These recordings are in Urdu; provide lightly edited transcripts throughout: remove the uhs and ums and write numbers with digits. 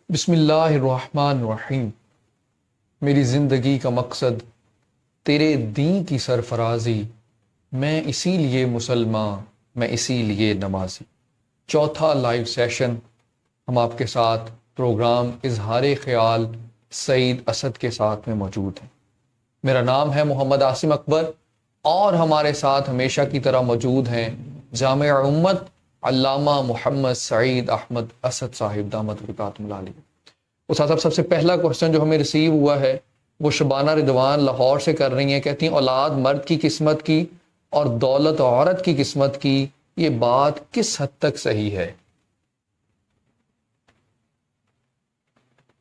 بسم اللہ الرحمن الرحیم۔ میری زندگی کا مقصد تیرے دین کی سرفرازی، میں اسی لیے مسلمان، میں اسی لیے نمازی۔ چوتھا لائیو سیشن ہم آپ کے ساتھ پروگرام اظہار خیال سعید اسد کے ساتھ میں موجود ہیں۔ میرا نام ہے محمد عاصم اکبر اور ہمارے ساتھ ہمیشہ کی طرح موجود ہیں جامع امت علامہ محمد سعید احمد اسد صاحب دامت برکاتہم العالیہ۔ استاد صاحب، سب سے پہلا کوشچن جو ہمیں ریسیو ہوا ہے وہ شبانہ رضوان لاہور سے کر رہی ہیں، کہتی ہیں اولاد مرد کی قسمت کی اور دولت عورت کی قسمت کی، یہ بات کس حد تک صحیح ہے؟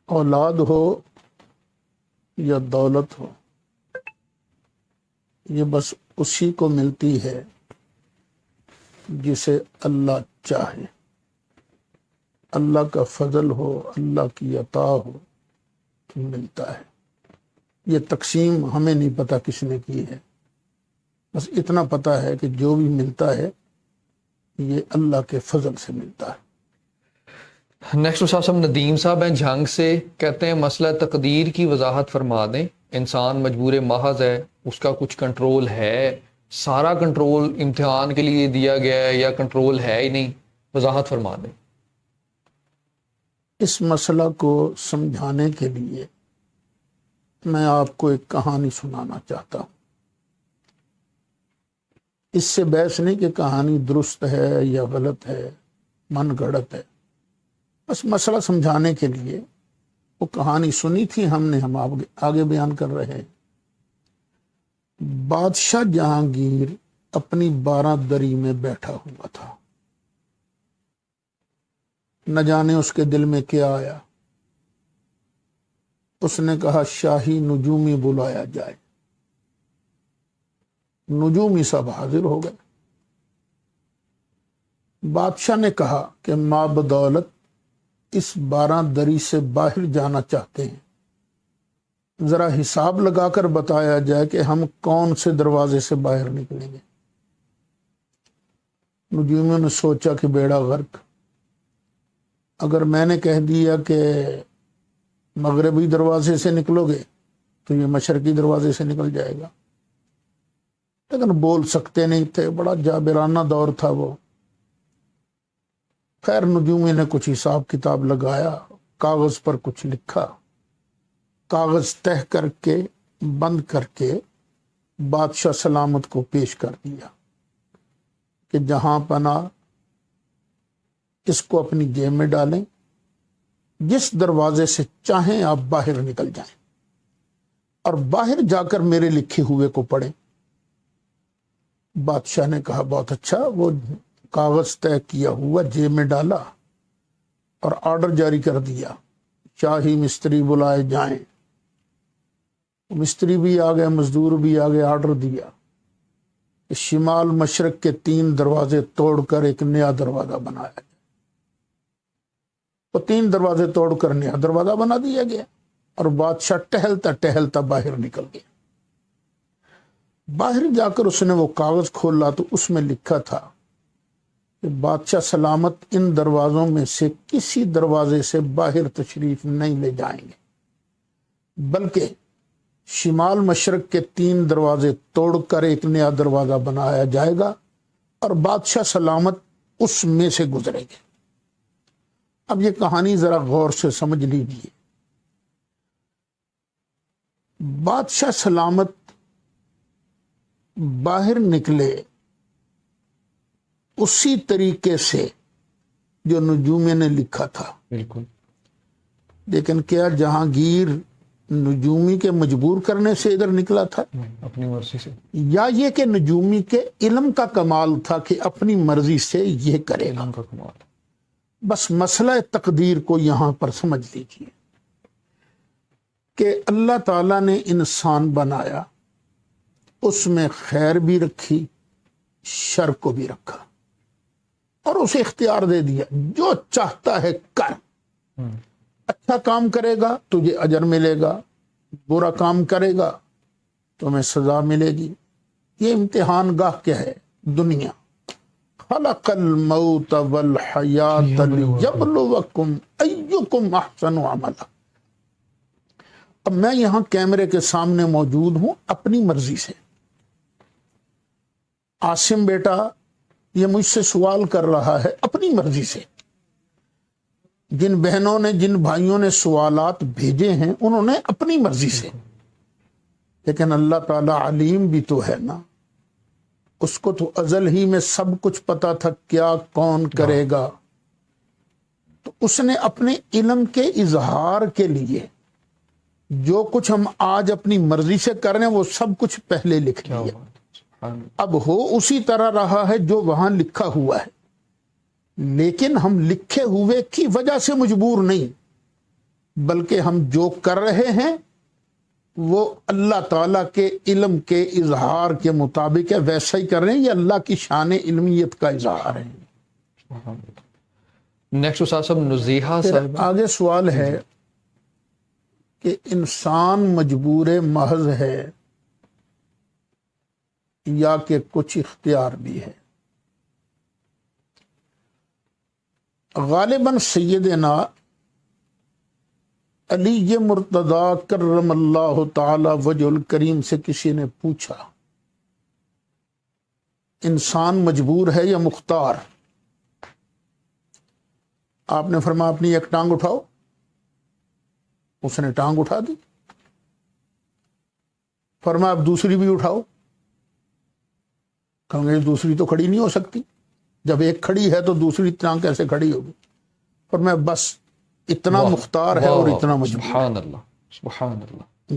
اولاد ہو یا دولت ہو، یہ بس اسی کو ملتی ہے جسے اللہ چاہے۔ اللہ کا فضل ہو، اللہ کی عطا ہو تو ملتا ہے۔ یہ تقسیم ہمیں نہیں پتہ کس نے کی ہے، بس اتنا پتہ ہے کہ جو بھی ملتا ہے یہ اللہ کے فضل سے ملتا ہے۔ نیکسٹ استاد صاحب ندیم صاحب ہیں جھنگ سے، کہتے ہیں مسئلہ تقدیر کی وضاحت فرما دیں۔ انسان مجبور محض ہے، اس کا کچھ کنٹرول ہے؟ سارا کنٹرول امتحان کے لیے دیا گیا ہے یا کنٹرول ہے ہی نہیں؟ وضاحت فرما دیں۔ اس مسئلہ کو سمجھانے کے لیے میں آپ کو ایک کہانی سنانا چاہتا ہوں۔ اس سے بحث نہیں کہ کہانی درست ہے یا غلط ہے، من گھڑت ہے، بس مسئلہ سمجھانے کے لیے وہ کہانی سنی تھی ہم نے، ہم آگے بیان کر رہے ہیں۔ بادشاہ جہانگیر اپنی 12 دری میں بیٹھا ہوا تھا، نہ جانے اس کے دل میں کیا آیا۔ اس نے کہا شاہی نجومی بلایا جائے۔ نجومی سب حاضر ہو گئے۔ بادشاہ نے کہا کہ ما بدولت اس 12 دری سے باہر جانا چاہتے ہیں، ذرا حساب لگا کر بتایا جائے کہ ہم کون سے دروازے سے باہر نکلیں گے۔ نجومیوں نے سوچا کہ بیڑا غرق، اگر میں نے کہہ دیا کہ مغربی دروازے سے نکلو گے تو یہ مشرقی دروازے سے نکل جائے گا، لیکن بول سکتے نہیں تھے، بڑا جابرانہ دور تھا وہ۔ خیر نجومی نے کچھ حساب کتاب لگایا، کاغذ پر کچھ لکھا، کاغذ تہہ کر کے بند کر کے بادشاہ سلامت کو پیش کر دیا کہ جہاں پناہ اس کو اپنی جیب میں ڈالیں، جس دروازے سے چاہیں آپ باہر نکل جائیں اور باہر جا کر میرے لکھے ہوئے کو پڑھیں۔ بادشاہ نے کہا بہت اچھا، وہ کاغذ طے کیا ہوا جیب میں ڈالا اور آرڈر جاری کر دیا، شاہی مستری بلائے جائیں۔ مستری بھی آ گئے، مزدور بھی آ گئے، آرڈر دیا کہ شمال مشرق کے 3 دروازے توڑ کر ایک نیا دروازہ بنایا جائے۔ وہ 3 دروازے توڑ کر نیا دروازہ بنا دیا گیا اور بادشاہ ٹہلتا ٹہلتا باہر نکل گیا۔ باہر جا کر اس نے وہ کاغذ کھولا تو اس میں لکھا تھا کہ بادشاہ سلامت ان دروازوں میں سے کسی دروازے سے باہر تشریف نہیں لے جائیں گے، بلکہ شمال مشرق کے 3 دروازے توڑ کر ایک نیا دروازہ بنایا جائے گا اور بادشاہ سلامت اس میں سے گزرے گے۔ اب یہ کہانی ذرا غور سے سمجھ لیجیے۔ بادشاہ سلامت باہر نکلے اسی طریقے سے جو نجومی نے لکھا تھا، بالکل، لیکن کیا جہانگیر نجومی کے مجبور کرنے سے ادھر نکلا تھا، اپنی مرضی سے، یا یہ کہ نجومی کے علم کا کمال تھا کہ اپنی مرضی سے یہ کرے گا؟ علم کا کمال۔ بس مسئلہ تقدیر کو یہاں پر سمجھ لیجیے کہ اللہ تعالیٰ نے انسان بنایا، اس میں خیر بھی رکھی، شر کو بھی رکھا، اور اسے اختیار دے دیا جو چاہتا ہے کر۔ اچھا کام کرے گا تجھے اجر ملے گا، برا کام کرے گا تمہیں سزا ملے گی۔ یہ امتحان گاہ کیا ہے؟ دنیا۔ خلق الموت والحیات لیبلوکم ایکم ايكم احسن عملا. اب میں یہاں کیمرے کے سامنے موجود ہوں اپنی مرضی سے. عاصم بیٹا یہ مجھ سے سوال کر رہا ہے اپنی مرضی سے. جن بہنوں نے جن بھائیوں نے سوالات بھیجے ہیں انہوں نے اپنی مرضی سے. لیکن اللہ تعالی علیم بھی تو ہے نا, اس کو تو ازل ہی میں سب کچھ پتا تھا کیا کون کرے گا. تو اس نے اپنے علم کے اظہار کے لیے جو کچھ ہم آج اپنی مرضی سے کر رہے ہیں وہ سب کچھ پہلے لکھ کیا دیا. بات ہے. اب ہو اسی طرح رہا ہے جو وہاں لکھا ہوا ہے, لیکن ہم لکھے ہوئے کی وجہ سے مجبور نہیں, بلکہ ہم جو کر رہے ہیں وہ اللہ تعالیٰ کے علم کے اظہار کے مطابق ہے, ویسا ہی کر رہے ہیں. یہ اللہ کی شان علمیت کا اظہار ہے. نیکسٹ استاد صاحب نزیحہ پھر صاحب. آگے سوال ہے کہ انسان مجبور محض ہے یا کہ کچھ اختیار بھی ہے. غالباً سیدنا علی مرتضی کرم اللہ تعالی وجہ الکریم سے کسی نے پوچھا انسان مجبور ہے یا مختار؟ آپ نے فرمایا اپنی ایک ٹانگ اٹھاؤ. اس نے ٹانگ اٹھا دی. فرمایا اب دوسری بھی اٹھاؤ. کہوں گے دوسری تو کھڑی نہیں ہو سکتی, جب ایک کھڑی ہے تو دوسری ٹانگ کیسے کھڑی ہوگی؟ فرمایا بس اتنا مختار ہے اور اتنا مجبور. سبحان اللہ سبحان اللہ. جی.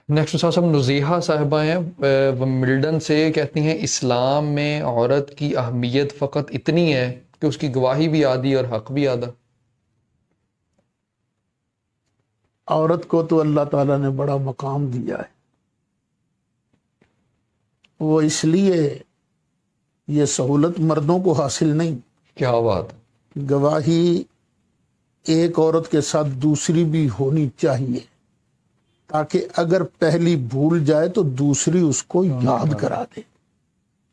نیکسٹ استاد صاحب نزیحہ صاحبہ ہیں ملڈن سے, کہتی ہیں اسلام میں عورت کی اہمیت فقط اتنی ہے کہ اس کی گواہی بھی آدھی اور حق بھی آدھا. عورت کو تو اللہ تعالیٰ نے بڑا مقام دیا ہے. وہ اس لیے یہ سہولت مردوں کو حاصل نہیں. کیا بات. گواہی ایک عورت کے ساتھ دوسری بھی ہونی چاہیے تاکہ اگر پہلی بھول جائے تو دوسری اس کو یاد کرا دے.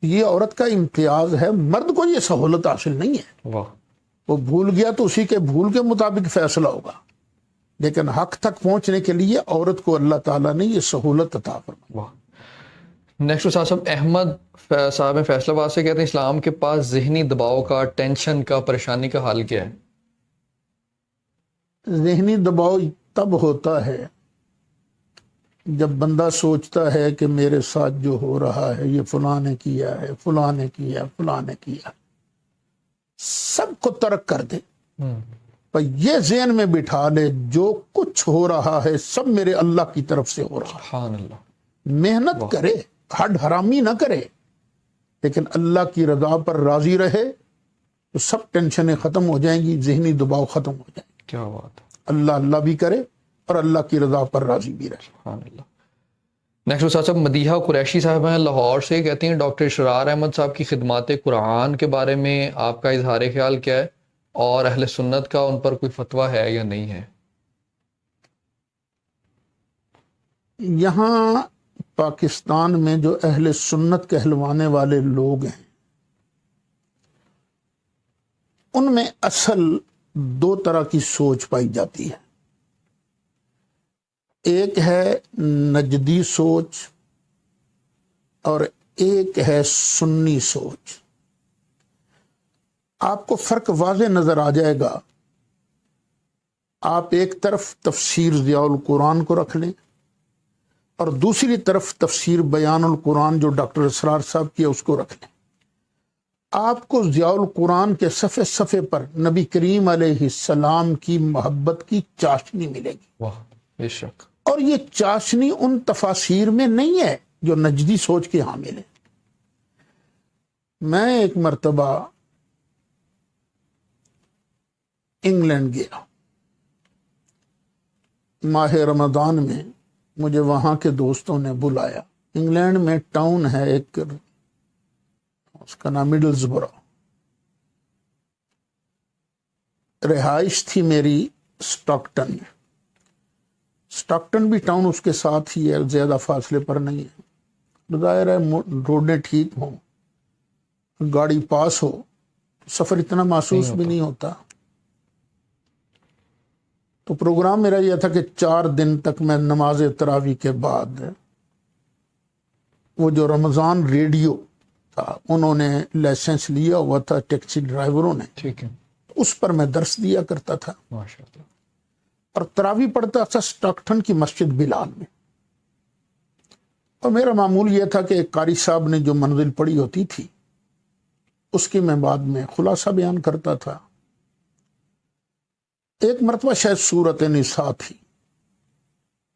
یہ عورت کا امتیاز ہے, مرد کو یہ سہولت حاصل نہیں ہے. واہ. وہ بھول گیا تو اسی کے بھول کے مطابق فیصلہ ہوگا, لیکن حق تک پہنچنے کے لیے عورت کو اللہ تعالیٰ نے یہ سہولت عطا فرمائی. واہ. نیکسٹ استاد صاحب احمد صاحب فیصلہ آباد سے کہتے ہیں اسلام کے پاس ذہنی دباؤ کا, ٹینشن کا, پریشانی کا حل کیا ہے؟ ذہنی دباؤ تب ہوتا ہے جب بندہ سوچتا ہے کہ میرے ساتھ جو ہو رہا ہے یہ فلاں نے کیا ہے, فلاں نے کیا, فلاں نے کیا. سب کو ترک کر دے, پر یہ ذہن میں بٹھا لے جو کچھ ہو رہا ہے سب میرے اللہ کی طرف سے ہو رہا ہے. سبحان اللہ. محنت کرے, ہڈ حرامی نہ کرے, لیکن اللہ کی رضا پر راضی رہے تو سب ٹینشنیں ختم ہو جائیں گی, ذہنی دباؤ ختم ہو جائیں گے. کیا بات ہے. اللہ اللہ بھی کرے اور اللہ کی رضا پر راضی بھی رہے. سبحان اللہ. نیکسٹ استاد صاحب مدیحہ قریشی صاحب ہیں لاہور سے, کہتے ہیں ڈاکٹر اشرار احمد صاحب کی خدمات قرآن کے بارے میں آپ کا اظہار خیال کیا ہے, اور اہل سنت کا ان پر کوئی فتویٰ ہے یا نہیں ہے؟ یہاں پاکستان میں جو اہل سنت کہلوانے والے لوگ ہیں ان میں اصل دو طرح کی سوچ پائی جاتی ہے. ایک ہے نجدی سوچ اور ایک ہے سنی سوچ. آپ کو فرق واضح نظر آ جائے گا. آپ ایک طرف تفسیر ضیاء القرآن کو رکھ لیں اور دوسری طرف تفسیر بیان القرآن جو ڈاکٹر اسرار صاحب کی ہے اس کو رکھ لیں. آپ کو ضیاء القرآن کے صفحے صفحے پر نبی کریم علیہ السلام کی محبت کی چاشنی ملے گی. واہ بے شک. اور یہ چاشنی ان تفاسیر میں نہیں ہے جو نجدی سوچ کے حامل ہے. میں ایک مرتبہ انگلینڈ گیا ماہ رمضان میں, مجھے وہاں کے دوستوں نے بلایا. انگلینڈ میں ٹاؤن ہے ایک, اس کا نام مڈلزبرو. رہائش تھی میری سٹاکٹن میں. سٹاکٹن بھی ٹاؤن اس کے ساتھ ہی ہے, زیادہ فاصلے پر نہیں ہے. ظاہر ہے روڈیں ٹھیک ہوں, گاڑی پاس ہو, سفر اتنا محسوس بھی نہیں ہوتا. تو پروگرام میرا یہ تھا کہ 4 دن تک میں نماز تراویح کے بعد وہ جو رمضان ریڈیو تھا انہوں نے لائسنس لیا ہوا تھا ٹیکسی ڈرائیوروں نے، ٹھیک ہے، اس پر میں درس دیا کرتا تھا ماشاء اللہ، اور تراویح پڑھتا تھا سٹاکٹن کی مسجد بلال میں۔ اور میرا معمول یہ تھا کہ ایک قاری صاحب نے جو منزل پڑھی ہوتی تھی اس کی میں بعد میں خلاصہ بیان کرتا تھا۔ ایک مرتبہ شاید سورۃ نساء تھی،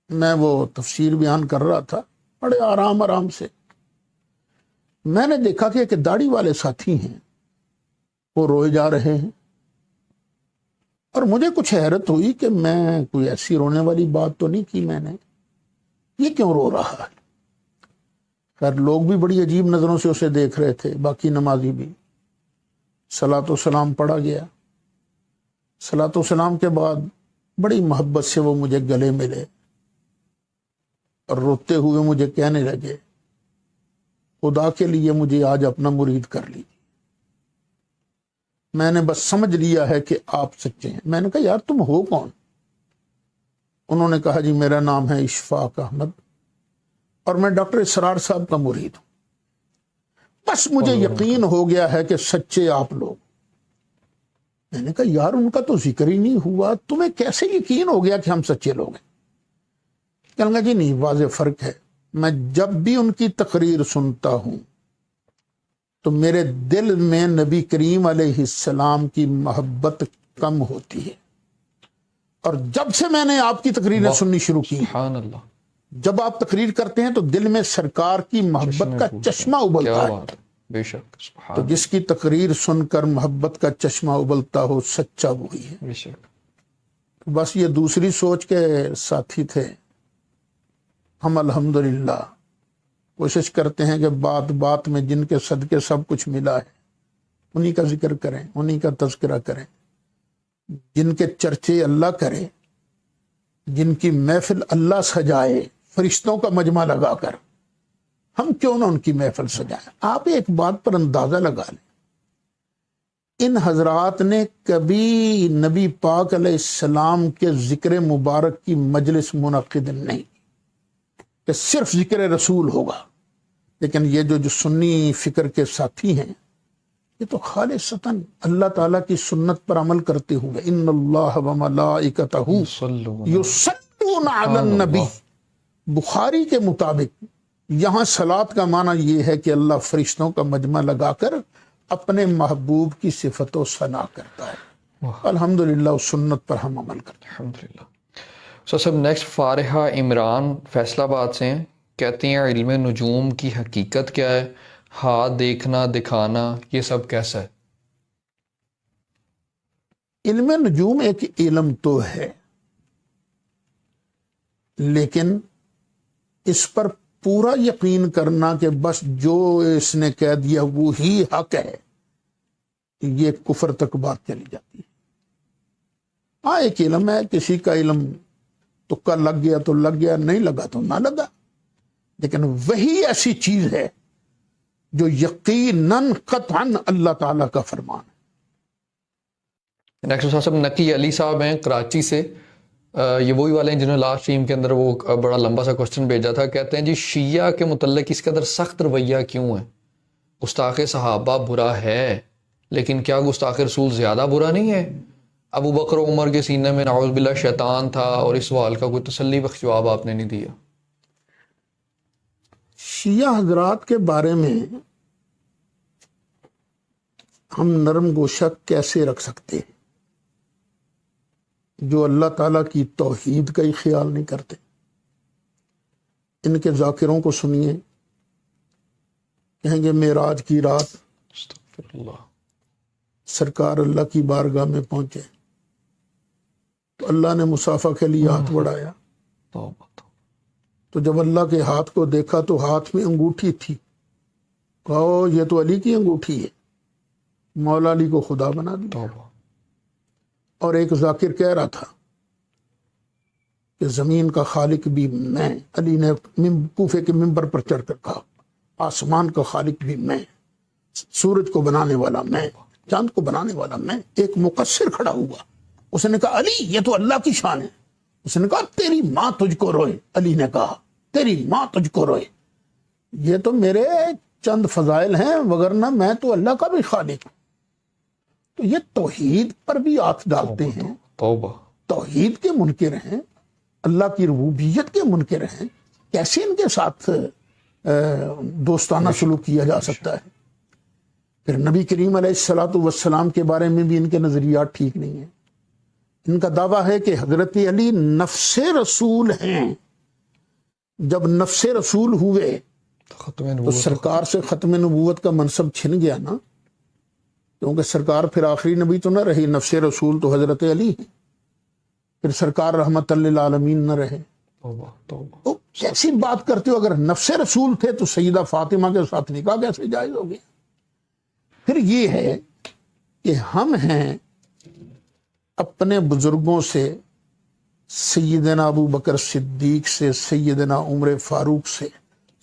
میں وہ تفسیر بیان کر رہا تھا بڑے آرام سے، میں نے دیکھا کہ ایک داڑھی والے ساتھی ہیں وہ روئے جا رہے ہیں، اور مجھے کچھ حیرت ہوئی کہ میں کوئی ایسی رونے والی بات تو نہیں کی میں نے، یہ کیوں رو رہا ہے؟ خیر لوگ بھی بڑی عجیب نظروں سے اسے دیکھ رہے تھے، باقی نمازی بھی۔ صلاۃ و سلام پڑھا گیا، صلاۃ و سلام کے بعد بڑی محبت سے وہ مجھے گلے ملے اور روتے ہوئے مجھے کہنے لگے خدا کے لیے مجھے آج اپنا مرید کر لیجیے، میں نے بس سمجھ لیا ہے کہ آپ سچے ہیں۔ میں نے کہا یار تم ہو کون؟ انہوں نے کہا جی میرا نام ہے اشفاق احمد اور میں ڈاکٹر اسرار صاحب کا مرید ہوں۔ بس مجھے یقین ہو گیا ہے کہ سچے آپ لوگ۔ میں نے کہا یار ان کا تو ذکر ہی نہیں ہوا، تمہیں کیسے یقین ہو گیا کہ ہم سچے لوگ ہیں؟ کہنے لگا جی نہیں، واضح فرق ہے، میں جب بھی ان کی تقریر سنتا ہوں تو میرے دل میں نبی کریم علیہ السلام کی محبت کم ہوتی ہے، اور جب سے میں نے آپ کی تقریریں سننی شروع کی، سبحان اللہ، جب آپ تقریر کرتے ہیں تو دل میں سرکار کی محبت کا چشمہ ابلتا کیا ہے۔ بات ہے، بے شک، سبحان تو جس کی تقریر سن کر محبت کا چشمہ ابلتا ہو سچا وہی ہے۔ بے شک، بس یہ دوسری سوچ کے ساتھی تھے۔ ہم الحمدللہ کوشش کرتے ہیں کہ بات بات میں جن کے صدقے سب کچھ ملا ہے انہی کا ذکر کریں، انہی کا تذکرہ کریں، جن کے چرچے اللہ کرے، جن کی محفل اللہ سجائے فرشتوں کا مجمع لگا کر، ہم کیوں نہ ان کی محفل سجائیں۔ آپ ایک بات پر اندازہ لگا لیں، ان حضرات نے کبھی نبی پاک علیہ السلام کے ذکر مبارک کی مجلس منعقد نہیں کہ صرف ذکر رسول ہوگا، لیکن یہ جو سنی فکر کے ساتھی ہیں یہ تو خالصتاً اللہ تعالیٰ کی سنت پر عمل کرتے ہوئے ان اللہ وملائکتہ یصلون علی النبی، بخاری کے مطابق یہاں صلاۃ کا معنی یہ ہے کہ اللہ فرشتوں کا مجمع لگا کر اپنے محبوب کی صفت و ثنا کرتا ہے۔ الحمدللہ اس سنت پر ہم عمل کرتے ہیں۔ الحمدللہ۔ سب نیکسٹ فارحہ عمران فیصلہ آباد سے ہیں، کہتے ہیں علم نجوم کی حقیقت کیا ہے؟ ہاتھ دیکھنا دکھانا یہ سب کیسا ہے؟ علم نجوم ایک علم تو ہے، لیکن اس پر پورا یقین کرنا کہ بس جو اس نے کہہ دیا وہی حق ہے، یہ کفر تک بات چلی جاتی ہے۔ ہاں ایک علم ہے، کسی کا علم تکا لگ گیا تو لگ گیا، نہیں لگا تو نہ لگا، لیکن وہی ایسی چیز ہے جو یقیناً قطعاً اللہ تعالیٰ کا فرمان ہے۔ نیکسٹ صاحب نقی علی صاحب ہیں کراچی سے، یہ وہی والے ہیں جنہوں نے لاسٹ ٹیم کے اندر وہ بڑا لمبا سا کوسچن بھیجا تھا۔ کہتے ہیں جی شیعہ کے متعلق اس قدر سخت رویہ کیوں ہے؟ گستاخ صحابہ برا ہے لیکن کیا گستاخ رسول زیادہ برا نہیں ہے؟ ابو بکر و عمر کے سینے میں نعوذ باللہ شیطان تھا، اور اس سوال کا کوئی تسلی بخش جواب آپ نے نہیں دیا۔ شیعہ حضرات کے بارے میں ہم نرم گوشہ کیسے رکھ سکتے ہیں جو اللہ تعالیٰ کی توحید کا ہی خیال نہیں کرتے؟ ان کے ذاکروں کو سنیے، کہیں گے معراج کی رات استغفر اللہ، سرکار اللہ کی بارگاہ میں پہنچے تو اللہ نے مصافحہ کے لیے ہاتھ بڑھایا، توبہ تو جب اللہ کے ہاتھ کو دیکھا تو ہاتھ میں انگوٹھی تھی، کہا یہ تو علی کی انگوٹھی ہے، مولا علی کو خدا بنا دیا۔ توبہ، اور ایک ذاکر کہہ رہا تھا کہ زمین کا خالق بھی میں، علی نے کوفے کے ممبر پر چڑھ کر کہا آسمان کا خالق بھی میں، سورج کو بنانے والا میں، چاند کو بنانے والا میں۔ ایک مقصر کھڑا ہوا اس نے کہا علی یہ تو اللہ کی شان ہے. اس نے کہا تیری ماں تجھ کو روئے. علی نے کہا تیری ماں تجھ کو روئے. یہ تو میرے چند فضائل ہیں وگرنہ میں تو اللہ کا بھی خالق ہوں. تو یہ توحید پر بھی ہاتھ ڈالتے ہیں, توبہ. توحید کے منکر ہیں, اللہ کی ربوبیت کے منکر ہیں. کیسے ان کے ساتھ دوستانہ سلوک کیا جا سکتا ہے؟ پھر نبی کریم علیہ الصلوۃ والسلام کے بارے میں بھی ان کے نظریات ٹھیک نہیں ہیں. ان کا دعویٰ ہے کہ حضرت علی نفس رسول ہیں. جب نفس رسول ہوئے ختم تو نبوت. سرکار سے ختم نبوت کا منصب چھن گیا نا, کیونکہ سرکار پھر آخری نبی تو نہ رہی, نفس رسول تو حضرت علی ہیں. پھر سرکار رحمت للعالمین نہ رہے. توبہ توبہ. تو کیسی بات کرتے ہو؟ اگر نفس رسول تھے تو سیدہ فاطمہ کے ساتھ نکاح کیسے جائز ہو گیا؟ پھر یہ ہے کہ ہم ہیں اپنے بزرگوں سے, سیدنا ابو بکر صدیق سے, سیدنا عمر فاروق سے,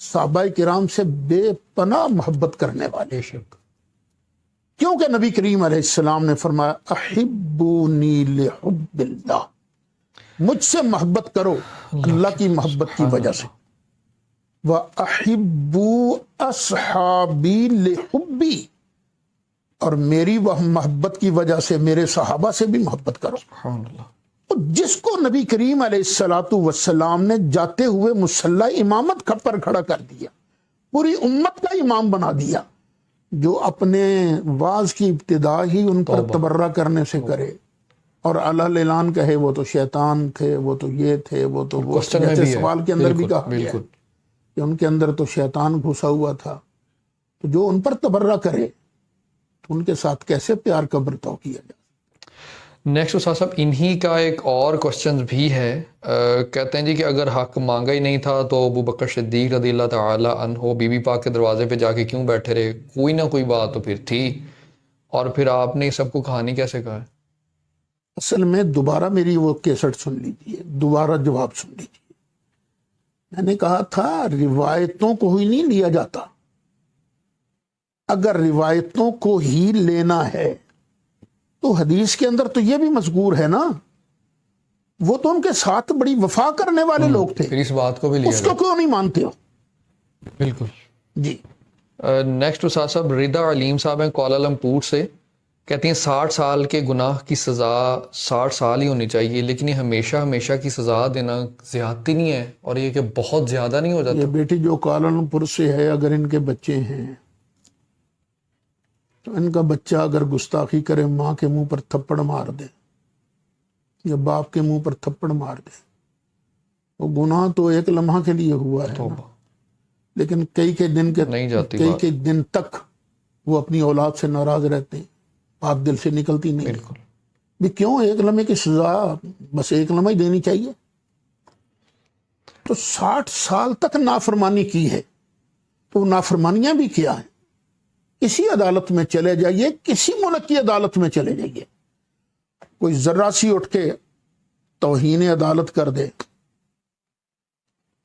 صحابہ کرام سے بے پناہ محبت کرنے والے. بے شک. کیونکہ نبی کریم علیہ السلام نے فرمایا احبونی لحب اللہ, مجھ سے محبت کرو اللہ کی محبت کی وجہ سے. وَأَحِبُّوا أَصْحَابِي لِحُبِّي, اور میری وہ محبت کی وجہ سے میرے صحابہ سے بھی محبت کرو. سبحان اللہ. تو جس کو نبی کریم علیہ الصلوۃ والسلام نے جاتے ہوئے مصلی امامت پر کھڑا کر دیا, پوری امت کا امام بنا دیا, جو اپنے واز کی ابتدا ہی ان پر تبرہ کرنے سے کرے اور اللہ اعلان کہے وہ تو شیطان تھے, وہ تو یہ تھے, وہ تو وہ, جیسے سوال کے اندر بھی کہا گیا ہے کہ ان کے اندر تو شیطان گھسا ہوا تھا. تو جو ان پر تبرہ کرے تو ان کے ساتھ کیسے پیار کا برتاؤ کیا جائے؟ نیکسٹ استاد صاحب انہی کا ایک اور کوشچن بھی ہے. کہتے ہیں جی کہ اگر حق مانگا ہی نہیں تھا تو ابو بکر صدیق رضی اللہ تعالی عنہ بی بی پاک کے دروازے پہ جا کے کیوں بیٹھے رہے؟ کوئی نہ کوئی بات تو پھر تھی, اور پھر آپ نے سب کو کہانی کیسے کہا ہے؟ اصل میں دوبارہ میری وہ کیسٹ سن لیجیے, دوبارہ جواب سن لیجیے. میں نے کہا تھا روایتوں کو ہی نہیں لیا جاتا. اگر روایتوں کو ہی لینا ہے تو حدیث کے اندر تو یہ بھی مذکور ہے نا, وہ تو ان کے ساتھ بڑی وفا کرنے والے لوگ تھے, پھر اس بات کو بھی لیا اس کو کیوں نہیں مانتے ہو؟ بالکل جی. نیکسٹ استاد صاحب رضا علیم صاحب ہیں کوالالمپور سے, کہتی ہیں 60 سال کے گناہ کی سزا 60 سال ہی ہونی چاہیے, لیکن یہ ہمیشہ ہمیشہ کی سزا دینا زیادتی نہیں ہے, اور یہ کہ بہت زیادہ نہیں ہو جاتا؟ یہ بیٹی جو کوالالمپور سے ہے, اگر ان کے بچے ہیں تو ان کا بچہ اگر گستاخی کرے, ماں کے منہ پر تھپڑ مار دے یا باپ کے منہ پر تھپڑ مار دے, وہ گناہ تو ایک لمحہ کے لیے ہوا ہے نا, لیکن کئی دن تک وہ اپنی اولاد سے ناراض رہتے ہیں, بات دل سے نکلتی نہیں. بالکل. بھی کیوں ایک لمحے کی سزا بس ایک لمحہ ہی دینی چاہیے؟ تو 60 سال تک نافرمانی کی ہے, تو نافرمانیاں بھی کیا ہیں. کسی عدالت میں چلے جائیے, کسی ملک کی عدالت میں چلے جائیے, کوئی ذرا سی اٹھ کے توہین عدالت کر دے,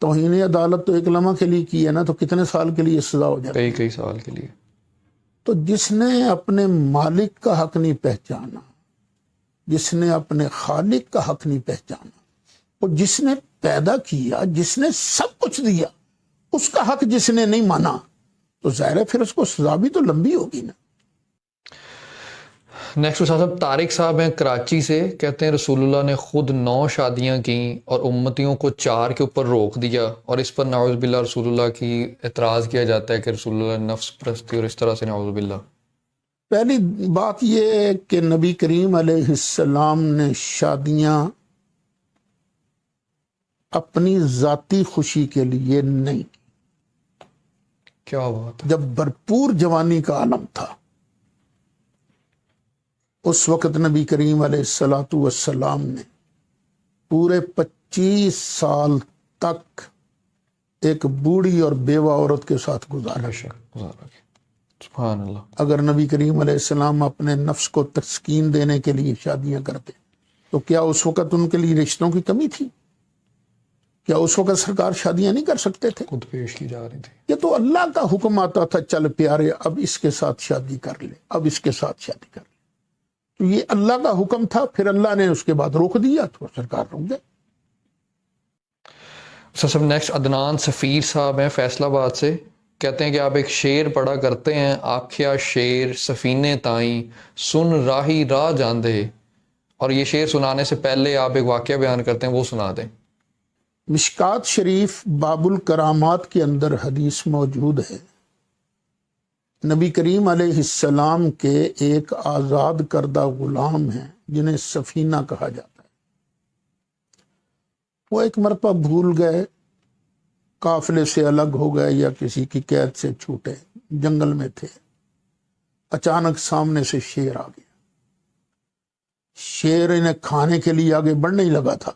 توہین عدالت تو ایک لمحہ کے لیے کی ہے نا, تو کتنے سال کے لیے سزا ہو جاتی ہے؟ کئی سال کے لیے. تو جس نے اپنے مالک کا حق نہیں پہچانا, جس نے اپنے خالق کا حق نہیں پہچانا, اور جس نے پیدا کیا, جس نے سب کچھ دیا, اس کا حق جس نے نہیں مانا, تو ظاہر ہے پھر اس کو سزا بھی تو لمبی ہوگی نا. نیکسٹ صاحب طارق صاحب ہیں کراچی سے, کہتے ہیں رسول اللہ نے خود 9 شادیاں کیں اور امتیوں کو 4 کے اوپر روک دیا, اور اس پر نعوذ باللہ رسول اللہ کی اعتراض کیا جاتا ہے کہ رسول اللہ نفس پرستی اور اس طرح سے نعوذ باللہ. پہلی بات یہ ہے کہ نبی کریم علیہ السلام نے شادیاں اپنی ذاتی خوشی کے لیے نہیں کی. کیا بات ہے. جب بھرپور جوانی کا عالم تھا, اس وقت نبی کریم علیہ الصلوۃ والسلام نے پورے 25 سال تک ایک بوڑھی اور بیوہ عورت کے ساتھ گزارا. سبحان اللہ. اگر نبی کریم علیہ السلام اپنے نفس کو تسکین دینے کے لیے شادیاں کرتے تو کیا اس وقت ان کے لیے رشتوں کی کمی تھی؟ کیا اس وقت سرکار شادیاں نہیں کر سکتے تھے؟ خود پیش کی جا رہی تھی. یہ تو اللہ کا حکم آتا تھا, چل پیارے اب اس کے ساتھ شادی کر لے, اب اس کے ساتھ شادی کر لے. تو یہ اللہ کا حکم تھا، پھر اللہ نے اس کے بعد روک دیا تو سرکار رک گئے۔ سب نیکسٹ عدنان سفیر صاحب ہیں فیصلہ آباد سے، کہتے ہیں کہ آپ ایک شعر پڑھا کرتے ہیں، آکھیا شعر سفینے تائیں سن راہی راہ جاندے، اور یہ شعر سنانے سے پہلے آپ ایک واقعہ بیان کرتے ہیں، وہ سنا دیں۔ مشکات شریف باب الکرامات کے اندر حدیث موجود ہے، نبی کریم علیہ السلام کے ایک آزاد کردہ غلام ہیں جنہیں سفینہ کہا جاتا ہے۔ وہ ایک مرتبہ بھول گئے، قافلے سے الگ ہو گئے یا کسی کی قید سے چھوٹے، جنگل میں تھے، اچانک سامنے سے شیر آ گیا۔ شیر انہیں کھانے کے لیے آگے بڑھنے ہی لگا تھا،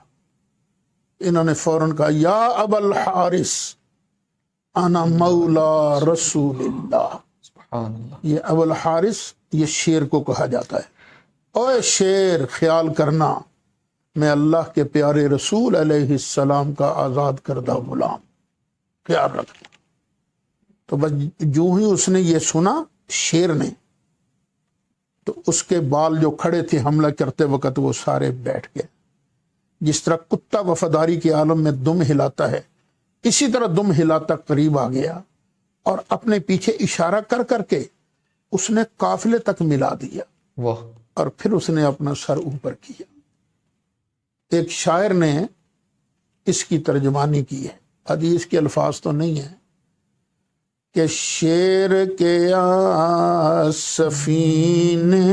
انہوں نے فوراً کہا یا ابا الحارث انا مولا رسول اللہ۔ سبحان اللہ۔ یہ ابو الحارث یہ شیر کو کہا جاتا ہے، اوے شیر خیال کرنا میں اللہ کے پیارے رسول علیہ السلام کا آزاد کردہ غلام، خیال رکھنا۔ تو بس جو ہی اس نے یہ سنا شیر نے، تو اس کے بال جو کھڑے تھے حملہ کرتے وقت وہ سارے بیٹھ گئے۔ جس طرح کتا وفاداری کے عالم میں دم ہلاتا ہے، اسی طرح دم ہلاتا قریب آ گیا اور اپنے پیچھے اشارہ کر کر کے اس نے قافلے تک ملا دیا، واہ۔ اور پھر اس نے اپنا سر اوپر کیا۔ ایک شاعر نے اس کی ترجمانی کی ہے، حدیث کے الفاظ تو نہیں ہیں، کہ شیر کے سفینے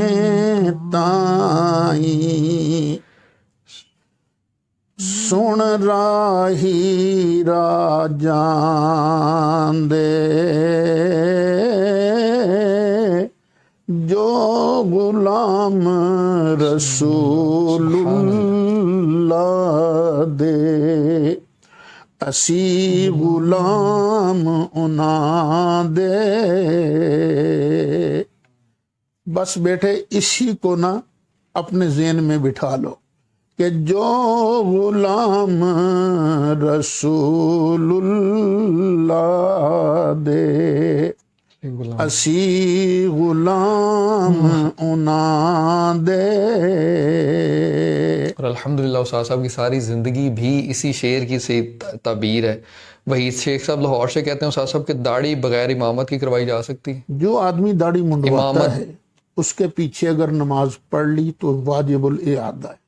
تائیں سن راہی را جان دے، جو غلام رسول اللہ دے، اسی غلام انا دے۔ بس بیٹے اسی کو نا اپنے ذہن میں بٹھا لو کہ جو غلام رسول اللہ دے، اسی غلام انا دے۔ اور الحمدللہ استاد صاحب کی ساری زندگی بھی اسی شعر کی سے تعبیر ہے۔ وہی شیخ صاحب لاہور سے کہتے ہیں استاد صاحب کہ داڑھی بغیر امامت کی کروائی جا سکتی ہے؟ جو آدمی داڑھی منڈواتا امامت ہے اس کے پیچھے اگر نماز پڑھ لی تو واجب الاعادہ ہے،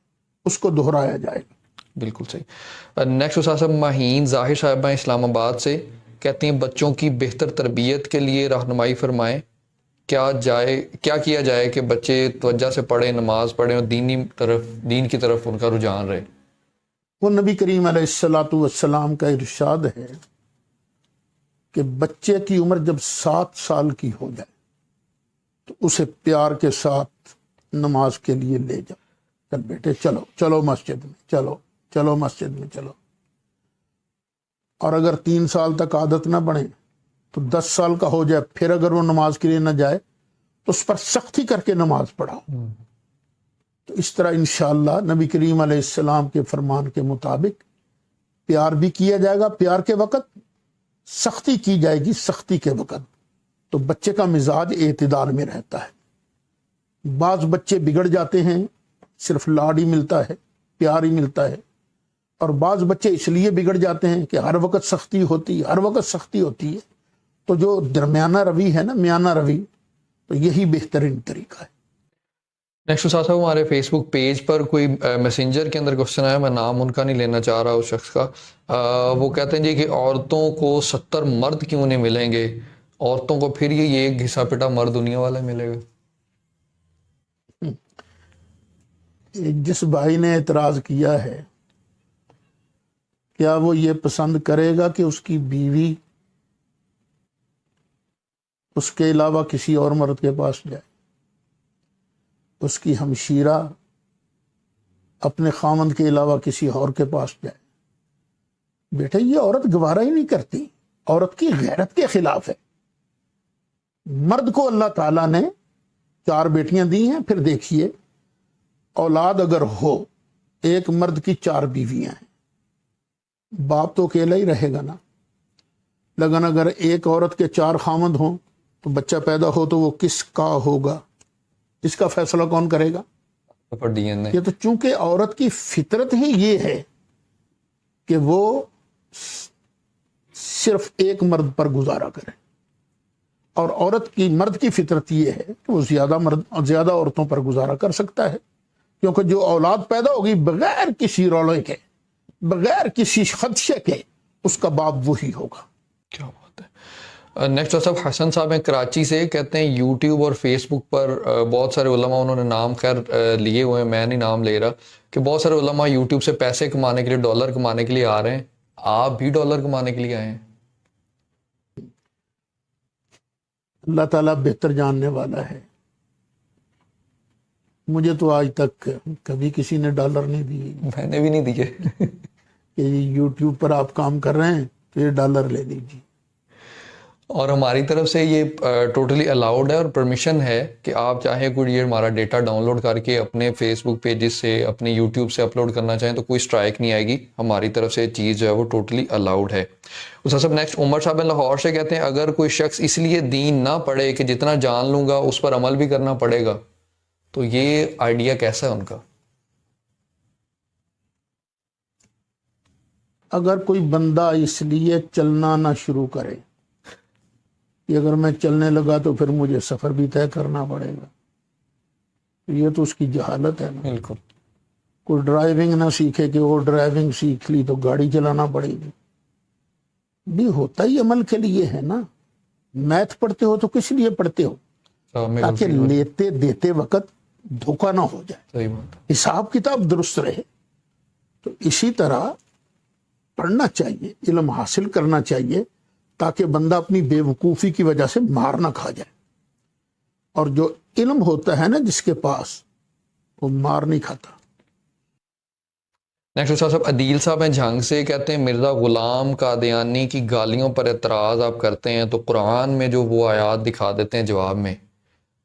اس کو دہرایا جائے گا۔ بالکل صحیح۔ نیکسٹ استاد صاحب ماہین ظاہر صاحبہ اسلام آباد سے کہتے ہیں بچوں کی بہتر تربیت کے لیے رہنمائی فرمائیں، کیا کیا جائے کہ بچے توجہ سے پڑھیں، نماز پڑھیں اور دین کی طرف ان کا رجحان رہے؟ وہ نبی کریم علیہ الصلاۃ والسلام کا ارشاد ہے کہ بچے کی عمر جب 7 سال کی ہو جائے تو اسے پیار کے ساتھ نماز کے لیے لے جاؤ، چل بیٹے چلو چلو مسجد میں، چلو مسجد میں چلو۔ اور اگر 3 سال تک عادت نہ بنے تو 10 سال کا ہو جائے، پھر اگر وہ نماز کے لیے نہ جائے تو اس پر سختی کر کے نماز پڑھاؤ۔ تو اس طرح انشاءاللہ نبی کریم علیہ السلام کے فرمان کے مطابق پیار بھی کیا جائے گا، پیار کے وقت سختی کی جائے گی سختی کے وقت، تو بچے کا مزاج اعتدال میں رہتا ہے۔ بعض بچے بگڑ جاتے ہیں، صرف لاڈ ہی ملتا ہے، پیار ہی ملتا ہے، اور بعض بچے اس لیے بگڑ جاتے ہیں کہ ہر وقت سختی ہوتی ہے۔ تو جو درمیانہ روی ہے نا، میانہ روی، تو یہی بہترین طریقہ ہے۔ نیکسٹ استاد صاحب ہمارے فیس بک پیج پر کوئی میسنجر کے اندر کوشچن آیا، میں نام ان کا نہیں لینا چاہ رہا اس شخص کا، وہ کہتے ہیں جی کہ عورتوں کو 70 مرد کیوں نہیں ملیں گے، عورتوں کو پھر یہ ایک گھسا پٹا مرد دنیا والا ملے گا؟ جس بھائی نے اعتراض کیا ہے، کیا وہ یہ پسند کرے گا کہ اس کی بیوی اس کے علاوہ کسی اور مرد کے پاس جائے، اس کی ہمشیرہ اپنے خامند کے علاوہ کسی اور کے پاس جائے؟ بیٹا یہ عورت گوارا ہی نہیں کرتی، عورت کی غیرت کے خلاف ہے۔ مرد کو اللہ تعالیٰ نے 4 بیٹیاں دی ہیں، پھر دیکھیے اولاد اگر ہو، ایک مرد کی 4 بیویاں ہیں، باپ تو اکیلا ہی رہے گا نا، لیکن اگر ایک عورت کے 4 خامند ہوں تو بچہ پیدا ہو تو وہ کس کا ہوگا؟ اس کا فیصلہ کون کرے گا؟ پر ڈی این اے یہ تو چونکہ عورت کی فطرت ہی یہ ہے کہ وہ صرف ایک مرد پر گزارا کرے، اور عورت کی مرد کی فطرت یہ ہے کہ وہ زیادہ عورتوں پر گزارا کر سکتا ہے، کیونکہ جو اولاد پیدا ہوگی بغیر کسی رولے کے، بغیر کسی خدشے کے، اس کا باپ وہی ہوگا۔ کیا بات ہے۔ نیکسٹ صاحب حسن صاحب ہیں کراچی سے، کہتے ہیں یوٹیوب اور فیس بک پر بہت سارے علماء، انہوں نے نام خیر لیے ہوئے ہیں، میں نہیں نام لے رہا، کہ بہت سارے علماء یوٹیوب سے پیسے کمانے کے لیے، ڈالر کمانے کے لیے آ رہے ہیں، آپ بھی ڈالر کمانے کے لیے آئے ہیں؟ اللہ تعالیٰ بہتر جاننے والا ہے، مجھے تو آج تک کبھی کسی نے ڈالر نہیں دیے میں نے بھی نہیں دیے کہ یوٹیوب پر آپ کام کر رہے ہیں تو یہ ڈالر لے لیجیے۔ اور ہماری طرف سے یہ ٹوٹلی الاؤڈ ہے اور پرمیشن ہے کہ آپ چاہیں کوئی یہ ہمارا ڈیٹا ڈاؤن لوڈ کر کے اپنے فیس بک پیجز سے، اپنے یوٹیوب سے اپلوڈ کرنا چاہیں تو کوئی اسٹرائک نہیں آئے گی، ہماری طرف سے چیز جو ہے وہ ٹوٹلی الاؤڈ ہے۔ اس سب نیکسٹ عمر صاحب لاہور سے کہتے ہیں اگر کوئی شخص اس لیے دین نہ پڑھے کہ جتنا جان لوں گا اس پر عمل بھی کرنا پڑے گا، تو یہ آئیڈیا کیسا ہے ان کا؟ اگر کوئی بندہ اس لیے چلنا نہ شروع کرے کہ اگر میں چلنے لگا تو پھر مجھے سفر بھی طے کرنا پڑے گا، تو یہ تو اس کی جہالت ہے نا۔ بالکل۔ کوئی ڈرائیونگ نہ سیکھے کہ وہ ڈرائیونگ سیکھ لی تو گاڑی چلانا پڑے گی، بھی ہوتا ہی عمل کے لیے ہے نا۔ میتھ پڑھتے ہو تو کس لیے پڑھتے ہو؟ تاکہ لیتے دیتے وقت دھوکہ نہ ہو جائے، صحیح بات ہے۔ حساب کتاب درست رہے۔ تو اسی طرح پڑھنا چاہیے، علم حاصل کرنا چاہیے، تاکہ بندہ اپنی بے وقوفی کی وجہ سے مار نہ کھا جائے۔ اور جو علم ہوتا ہے نا جس کے پاس، وہ مار نہیں کھاتا۔ نیکسٹ صاحب عدیل صاحب ہیں جھنگ سے، کہتے ہیں مرزا غلام قادیانی کی گالیوں پر اعتراض آپ کرتے ہیں تو قرآن میں جو وہ آیات دکھا دیتے ہیں جواب میں،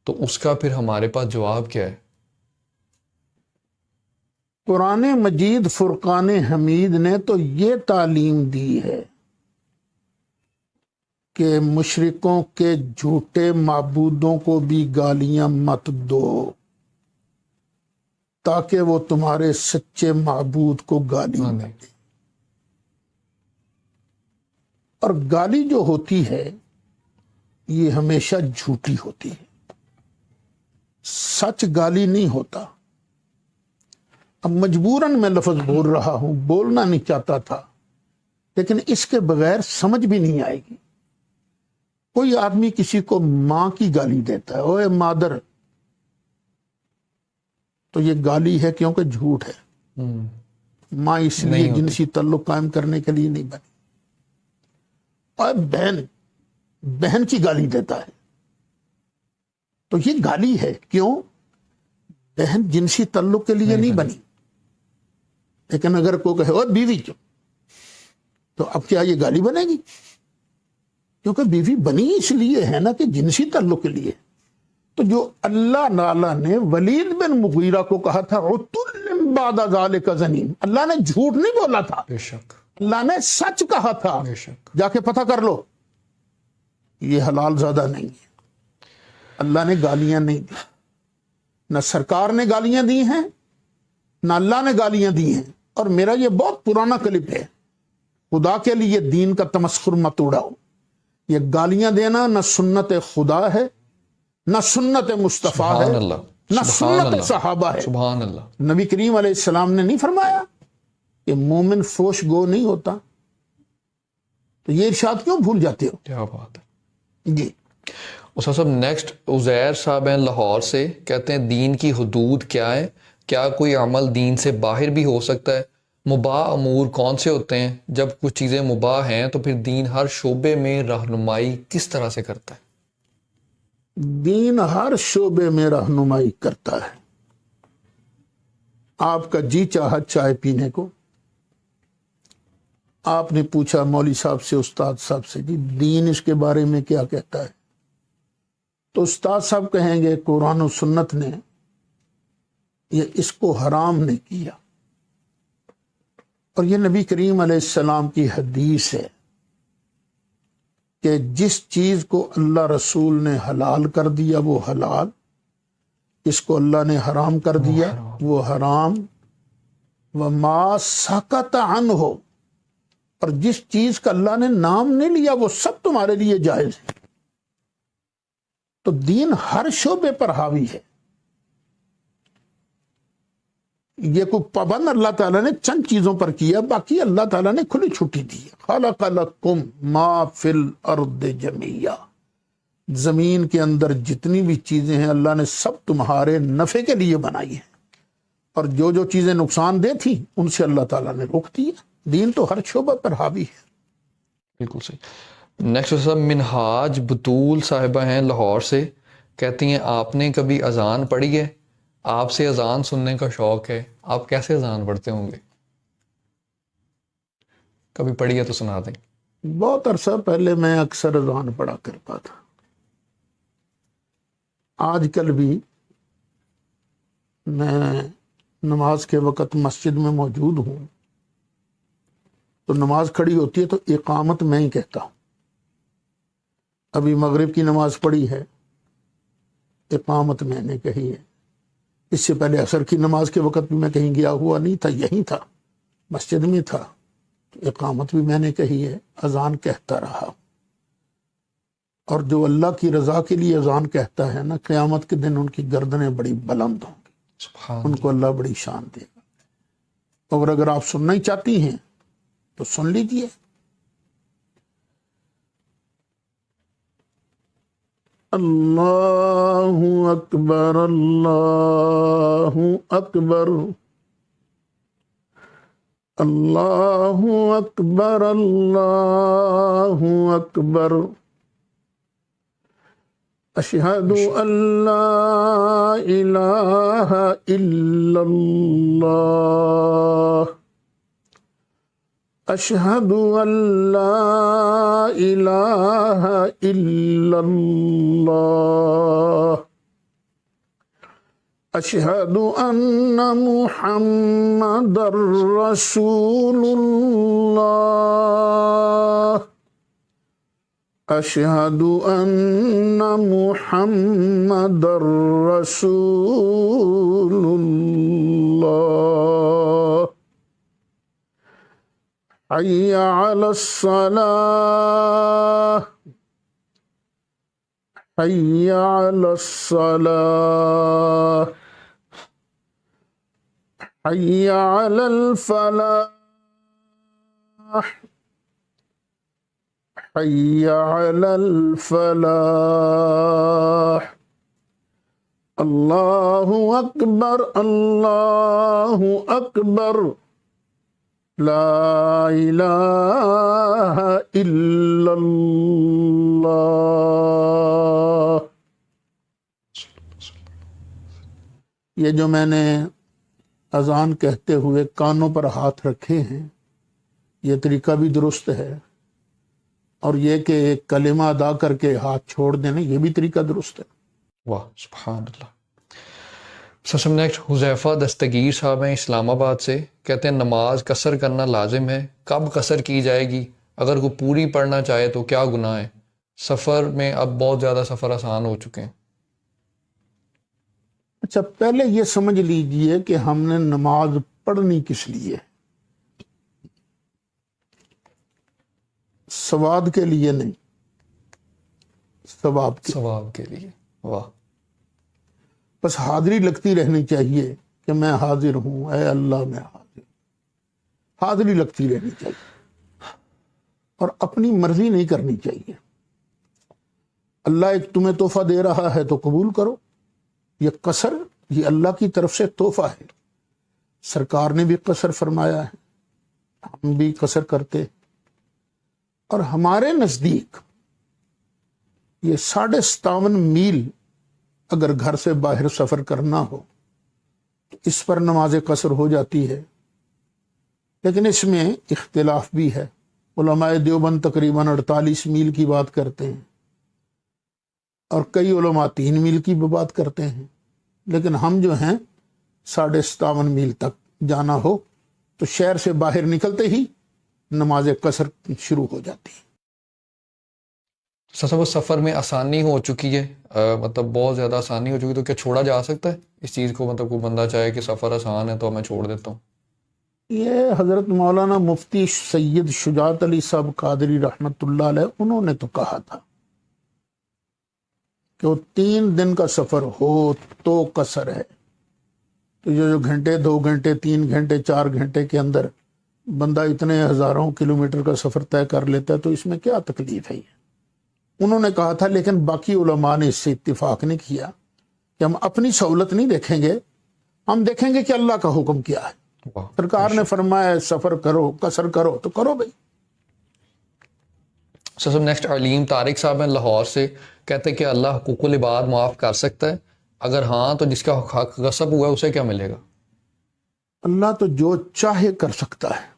تو اس کا پھر ہمارے پاس جواب کیا ہے؟ قرآن مجید فرقان حمید نے تو یہ تعلیم دی ہے کہ مشرکوں کے جھوٹے معبودوں کو بھی گالیاں مت دو، تاکہ وہ تمہارے سچے معبود کو گالی نہ دیں۔ اور گالی جو ہوتی ہے یہ ہمیشہ جھوٹی ہوتی ہے، سچ گالی نہیں ہوتا۔ اب مجبوراً میں لفظ بول رہا ہوں، بولنا نہیں چاہتا تھا، لیکن اس کے بغیر سمجھ بھی نہیں آئے گی۔ کوئی آدمی کسی کو ماں کی گالی دیتا ہے، اوے مادر، تو یہ گالی ہے کیونکہ جھوٹ ہے۔ ماں اس لیے جنسی تعلق قائم کرنے کے لیے نہیں بنی۔ اور بہن کی گالی دیتا ہے تو یہ گالی ہے، کیوں؟ بہن جنسی تعلق کے لیے نہیں بنی۔ لیکن اگر کوئی کہے اور بیوی کیوں، تو اب کیا یہ گالی بنے گی؟ کیونکہ بیوی بنی اس لیے ہے نا کہ جنسی تعلق کے لیے۔ تو جو اللہ تعالیٰ نے ولید بن مغیرہ کو کہا تھا عتل بعد ذالک زنیم، اللہ نے جھوٹ نہیں بولا تھا، بے شک اللہ نے سچ کہا تھا۔ بے شک جا کے پتہ کر لو، یہ حلال زادہ نہیں ہے۔ اللہ نے گالیاں نہیں دی، نہ سرکار نے گالیاں دی ہیں، نہ اللہ نے گالیاں دی ہیں۔ اور میرا یہ بہت پرانا کلپ ہے، خدا کے لیے دین کا تمسخر مت اڑاؤ۔ یہ گالیاں دینا نہ سنت خدا ہے، نہ سنت مصطفیٰ ہے، سبحان اللہ، نہ سبحان سنت اللہ، صحابہ ہے۔ سبحان اللہ۔ نبی کریم علیہ السلام نے نہیں فرمایا کہ مومن فوش گو نہیں ہوتا؟ تو یہ ارشاد کیوں بھول جاتے ہو؟ کیا بات ہے جی استاد صاحب۔ نیکسٹ عزیر صاحب ہیں لاہور سے، کہتے ہیں دین کی حدود کیا ہے؟ کیا کوئی عمل دین سے باہر بھی ہو سکتا ہے؟ مباح امور کون سے ہوتے ہیں؟ جب کچھ چیزیں مباح ہیں تو پھر دین ہر شعبے میں رہنمائی کس طرح سے کرتا ہے؟ دین ہر شعبے میں رہنمائی کرتا ہے۔ آپ کا جی چاہا چائے پینے کو، آپ نے پوچھا مولوی صاحب سے، استاد صاحب سے، جی دین اس کے بارے میں کیا کہتا ہے؟ تو استاد صاحب کہیں گے قرآن و سنت نے یہ اس کو حرام نہیں کیا، اور یہ نبی کریم علیہ السلام کی حدیث ہے کہ جس چیز کو اللہ رسول نے حلال کر دیا وہ حلال، اس کو اللہ نے حرام کر دیا، وہ حرام، وما سکت عنہ، اور جس چیز کا اللہ نے نام نہیں لیا وہ سب تمہارے لیے جائز ہے۔ تو دین ہر شعبے پر حاوی ہے۔ یہ کوئی پابند اللہ تعالیٰ نے چند چیزوں پر کیا، باقی اللہ تعالیٰ نے کھلی چھٹی دی ہے۔ خلق لکم ما فی الارض جميعا، زمین کے اندر جتنی بھی چیزیں ہیں اللہ نے سب تمہارے نفع کے لیے بنائی ہیں، اور جو جو چیزیں نقصان دہ تھیں ان سے اللہ تعالیٰ نے روک دیا۔ دین تو ہر شعبہ پر حاوی ہے۔ بالکل صحیح۔ نیکسٹ صاحب منہاج بطول صاحبہ ہیں لاہور سے، کہتی ہیں آپ نے کبھی اذان پڑھی ہے؟ آپ سے اذان سننے کا شوق ہے، آپ کیسے اذان پڑھتے ہوں گے؟ کبھی پڑھی ہے تو سنا دیں۔ بہت عرصہ پہلے میں اکثر اذان پڑھا کرتا تھا، آج کل بھی میں نماز کے وقت مسجد میں موجود ہوں تو نماز کھڑی ہوتی ہے تو اقامت میں ہی کہتا ہوں۔ ابھی مغرب کی نماز پڑھی ہے، اقامت میں نے کہی ہے۔ اس سے پہلے عصر کی نماز کے وقت بھی میں کہیں گیا ہوا نہیں تھا، یہیں تھا، مسجد میں تھا، تو اقامت بھی میں نے کہی ہے، اذان کہتا رہا۔ اور جو اللہ کی رضا کے لیے اذان کہتا ہے نا، قیامت کے دن ان کی گردنیں بڑی بلند ہوں گی، سبحان ان کو اللہ بڑی شان دے گا۔ اور اگر آپ سننا ہی چاہتی ہیں تو سن لیجئے۔ اللہ اکبر، اللہ اکبر، اللہ اکبر، اللہ اکبر، اشہد ان لا الہ الا اللہ، اشہد ان لا الہ الا اللہ، اشہد ان محمد رسول اللہ، اشہد ان محمد رسول اللہ، حی علی الصلاة، حی علی الصلاة، حی علی الفلاح، حی علی الفلاح، اللہ اکبر، اللہ اکبر، لا الہ الا اللہ۔ یہ جو میں نے اذان کہتے ہوئے کانوں پر ہاتھ رکھے ہیں، یہ طریقہ بھی درست ہے، اور یہ کہ ایک کلمہ ادا کر کے ہاتھ چھوڑ دینا، یہ بھی طریقہ درست ہے۔ واہ سبحان اللہ۔ سسم نیکسٹ حذیفہ دستگیر صاحب ہیں اسلام آباد سے، کہتے ہیں نماز قصر کرنا لازم ہے، کب قصر کی جائے گی؟ اگر کوئی پوری پڑھنا چاہے تو کیا گناہ ہے؟ سفر میں اب بہت زیادہ سفر آسان ہو چکے ہیں۔ اچھا، پہلے یہ سمجھ لیجئے کہ ہم نے نماز پڑھنی کس لیے؟ سواد کے لیے نہیں، ثواب کے، ثواب کے لیے۔ واہ، بس حاضری لگتی رہنی چاہیے کہ میں حاضر ہوں، اے اللہ میں حاضر ہوں، حاضری لگتی رہنی چاہیے، اور اپنی مرضی نہیں کرنی چاہیے۔ اللہ ایک تمہیں تحفہ دے رہا ہے تو قبول کرو۔ یہ قصر، یہ اللہ کی طرف سے تحفہ ہے۔ سرکار نے بھی قصر فرمایا ہے، ہم بھی قصر کرتے ہیں، اور ہمارے نزدیک یہ 57.5 میل اگر گھر سے باہر سفر کرنا ہو تو اس پر نماز قصر ہو جاتی ہے، لیکن اس میں اختلاف بھی ہے۔ علماء دیوبند تقریباً 48 میل کی بات کرتے ہیں، اور کئی علماء 3 میل کی بھی بات کرتے ہیں، لیکن ہم جو ہیں 57.5 میل تک جانا ہو تو شہر سے باہر نکلتے ہی نماز قصر شروع ہو جاتی ہے۔ سر وہ سفر میں آسانی ہو چکی ہے، مطلب بہت زیادہ آسانی ہو چکی، تو کیا چھوڑا جا سکتا ہے اس چیز کو؟ مطلب کوئی بندہ چاہے کہ سفر آسان ہے تو میں چھوڑ دیتا ہوں۔ یہ حضرت مولانا مفتی سید شجاعت علی صاحب قادری رحمت اللہ علیہ انہوں نے تو کہا تھا کہ وہ 3 دن کا سفر ہو تو قصر ہے، تو جو گھنٹے 2 گھنٹے 3 گھنٹے 4 گھنٹے کے اندر بندہ اتنے ہزاروں کلومیٹر کا سفر طے کر لیتا ہے تو اس میں کیا تکلیف ہے؟ انہوں نے کہا تھا، لیکن باقی علماء نے اس سے اتفاق نہیں کیا کہ ہم اپنی سہولت نہیں دیکھیں گے، ہم دیکھیں گے کہ اللہ کا حکم کیا ہے۔ واہ، سرکار نے فرمایا سفر کرو، قصر کرو تو کرو بھائی۔ سر نیکسٹ علیم طارق صاحب ہیں لاہور سے، کہتے ہیں کہ اللہ حقوق العباد معاف کر سکتا ہے؟ اگر ہاں تو جس کا حق غصب ہوا ہے اسے کیا ملے گا؟ اللہ تو جو چاہے کر سکتا ہے۔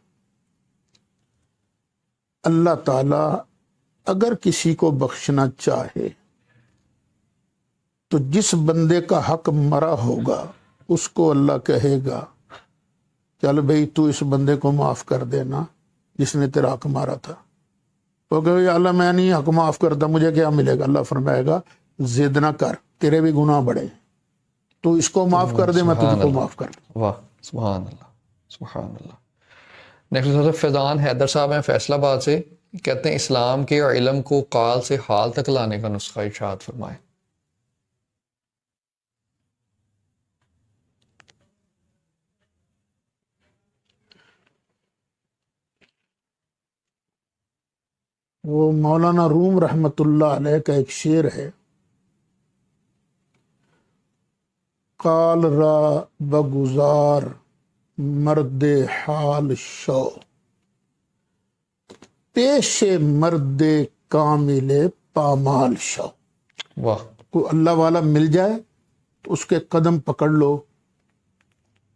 اللہ تعالی اگر کسی کو بخشنا چاہے تو جس بندے کا حق مرا ہوگا اس کو اللہ کہے گا چل بھئی تو اس بندے کو معاف کر دینا جس نے تیرا حق مارا تھا۔ تو کہ یا اللہ میں نہیں حق معاف کرتا، مجھے کیا ملے گا؟ اللہ فرمائے گا ضد نہ کر، تیرے بھی گناہ بڑے، تو اس کو معاف کر دے، میں تجھ کو معاف کر دوں۔ واہ، سبحان اللہ، سبحان اللہ۔ نیکسٹ فیضان حیدر صاحب ہیں فیصل آباد سے، کہتے ہیں اسلام کے علم کو قال سے حال تک لانے کا نسخہ ارشاد فرمائے۔ وہ مولانا روم رحمت اللہ علیہ کا ایک شعر ہے، قال را بگزار مرد حال شو، پیش مرد کامل پامال شو۔ واہ، کوئی اللہ والا مل جائے تو اس کے قدم پکڑ لو،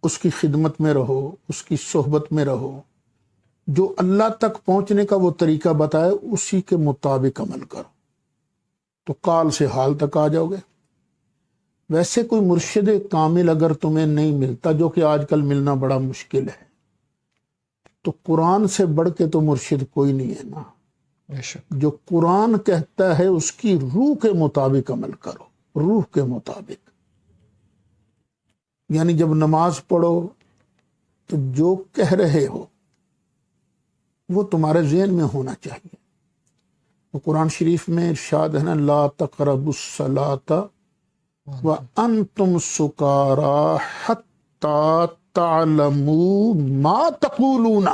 اس کی خدمت میں رہو، اس کی صحبت میں رہو، جو اللہ تک پہنچنے کا وہ طریقہ بتائے اسی کے مطابق عمل کرو، تو قال سے حال تک آ جاؤ گے۔ ویسے کوئی مرشد کامل اگر تمہیں نہیں ملتا، جو کہ آج کل ملنا بڑا مشکل ہے، تو قرآن سے بڑھ کے تو مرشد کوئی نہیں ہے نا۔ بے شک، جو قرآن کہتا ہے اس کی روح کے مطابق عمل کرو، روح کے مطابق۔ یعنی جب نماز پڑھو تو جو کہہ رہے ہو وہ تمہارے ذہن میں ہونا چاہیے۔ وہ قرآن شریف میں ارشاد ہے نا، لا تقربوا الصلاۃ وانتم سکارا حتی تعلموا ما تقولون۔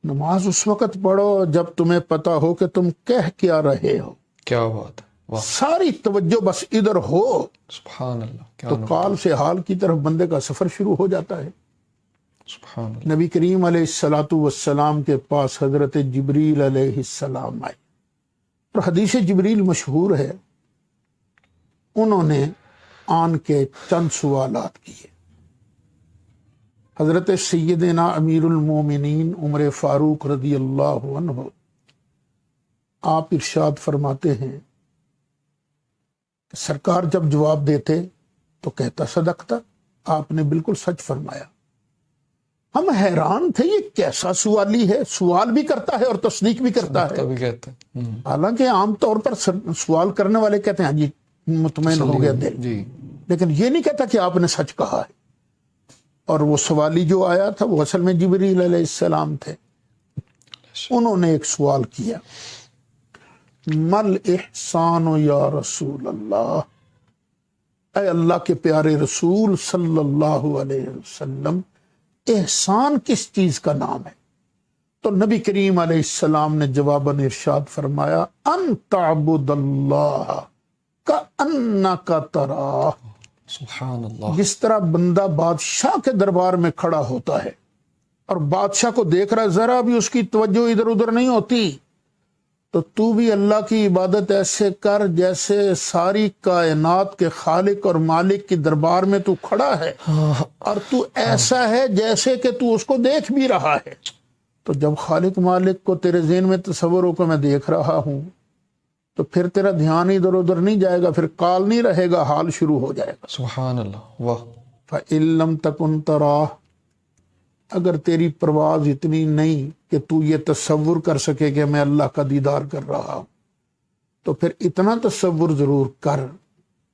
نماز اس وقت پڑھو جب تمہیں پتا ہو کہ تم کہہ کیا رہے ہو۔ کیا بات ہے، واہ، ساری توجہ بس ادھر ہو، سبحان اللہ، کیا تو قال سے حال کی طرف بندے کا سفر شروع ہو جاتا ہے۔ سبحان اللہ، نبی کریم علیہ السلام کے پاس حضرت جبریل علیہ السلام آئے، اور حدیث جبریل مشہور ہے، انہوں نے آن کے چند سوالات کیے۔ حضرت سیدنا امیر المومنین عمر فاروق رضی اللہ عنہ آپ ارشاد فرماتے ہیں کہ سرکار جب جواب دیتے تو کہتا صدقتا، آپ نے بالکل سچ فرمایا۔ ہم حیران تھے یہ کیسا سوالی ہے، سوال بھی کرتا ہے اور تصدیق بھی کرتا ہے۔ تبھی کہتے ہیں حالانکہ عام طور پر سوال کرنے والے کہتے ہیں ہاں جی مطمئن ہو گیا دل، جی، لیکن یہ نہیں کہتا کہ آپ نے سچ کہا ہے۔ اور وہ سوالی جو آیا تھا وہ اصل میں جبریل علیہ السلام تھے۔ انہوں نے ایک سوال کیا، مل احسان یا رسول اللہ، اے اللہ کے پیارے رسول صلی اللہ علیہ وسلم، احسان کس چیز کا نام ہے؟ تو نبی کریم علیہ السلام نے جواباً ارشاد فرمایا، ان تعبد اللہ کأنک تراہ، سبحان اللہ، جس طرح بندہ بادشاہ کے دربار میں کھڑا ہوتا ہے اور بادشاہ کو دیکھ رہا ہے، ذرا بھی اس کی توجہ ادھر ادھر نہیں ہوتی، تو بھی اللہ کی عبادت ایسے کر جیسے ساری کائنات کے خالق اور مالک کی دربار میں تو کھڑا ہے، اور تو ایسا ہے جیسے کہ تو اس کو دیکھ بھی رہا ہے۔ تو جب خالق مالک کو تیرے ذہن میں تصور ہو کہ میں دیکھ رہا ہوں، تو پھر تیرا دھیان ادھر ادھر نہیں جائے گا، پھر قال نہیں رہے گا، حال شروع ہو جائے گا۔ سبحان اللہ، واہ، فَإِن لَمْ تَكُنْ تَرَاهُ، اگر تیری پرواز اتنی نہیں کہ تو یہ تصور کر سکے کہ میں اللہ کا دیدار کر رہا ہوں، تو پھر اتنا تصور ضرور کر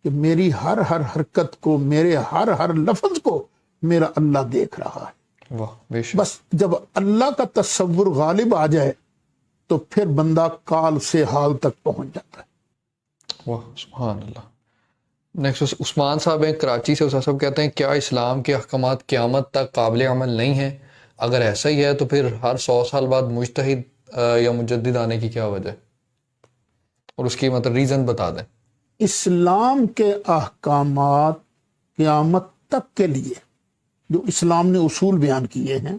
کہ میری ہر ہر حرکت کو، میرے ہر ہر لفظ کو میرا اللہ دیکھ رہا ہے۔ واہ بے شک، بس جب اللہ کا تصور غالب آ جائے تو پھر بندہ کال سے حال تک پہنچ جاتا ہے۔ واہ سبحان اللہ۔ نیکسٹ عثمان صاحب ہیں کراچی سے، صاحب کہتے ہیں کیا اسلام کے احکامات قیامت تک قابل عمل نہیں ہیں؟ اگر ایسا ہی ہے تو پھر ہر 100 سال بعد مجتہد یا مجدد آنے کی کیا وجہ ہے؟ اور اس کی مطلب ریزن بتا دیں۔ اسلام کے احکامات قیامت تک کے لیے جو اسلام نے اصول بیان کیے ہیں،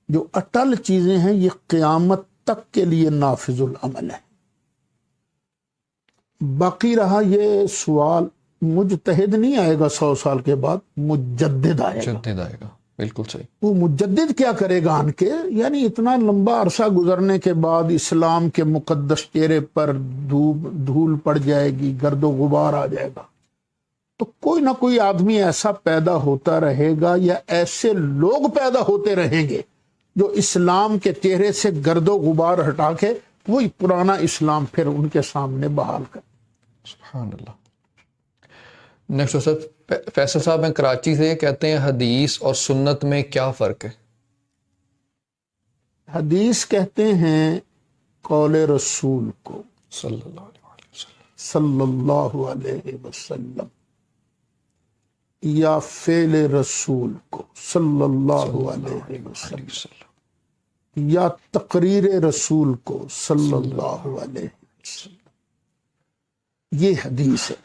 جو اٹل چیزیں ہیں، یہ قیامت تک کے لیے نافذ العمل ہے۔ باقی رہا یہ سوال، مجتہد نہیں آئے گا 100 سال کے بعد، مجدد آئے گا۔ مجدد آئے گا، بالکل صحیح۔ وہ مجدد کیا کرے گا آن کے؟ یعنی اتنا لمبا عرصہ گزرنے کے بعد اسلام کے مقدس چہرے پر دھول پڑ جائے گی، گرد و غبار آ جائے گا، تو کوئی نہ کوئی آدمی ایسا پیدا ہوتا رہے گا یا ایسے لوگ پیدا ہوتے رہیں گے جو اسلام کے چہرے سے گرد و غبار ہٹا کے وہی پرانا اسلام پھر ان کے سامنے بحال کر۔ سبحان اللہ۔ نیکسٹ فیصل صاحب ہیں کراچی سے، کہتے ہیں حدیث اور سنت میں کیا فرق ہے؟ حدیث کہتے ہیں قول رسول کو صلی اللہ علیہ وسلم، صلی اللہ علیہ وسلم، یا فعل رسول کو صلی اللہ علیہ وسلم، یا تقریر رسول کو صلی اللہ علیہ وسلم، یہ حدیث ہے۔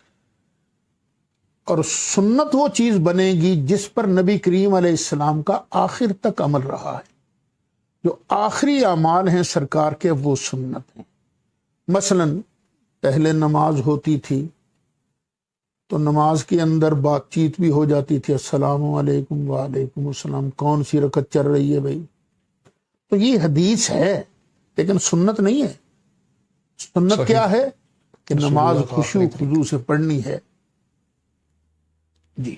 اور سنت وہ چیز بنے گی جس پر نبی کریم علیہ السلام کا آخر تک عمل رہا ہے، جو آخری اعمال ہیں سرکار کے، وہ سنت ہیں۔ مثلا پہلے نماز ہوتی تھی تو نماز کے اندر بات چیت بھی ہو جاتی تھی، السلام علیکم وعلیکم السلام، کون سی رکعت چل رہی ہے بھائی؟ تو یہ حدیث ہے لیکن سنت نہیں ہے۔ سنت صحیح۔ کیا ہے کہ رسول نماز اللہ کا خشوع آخری خضوع سے پڑھنی ہے۔ جی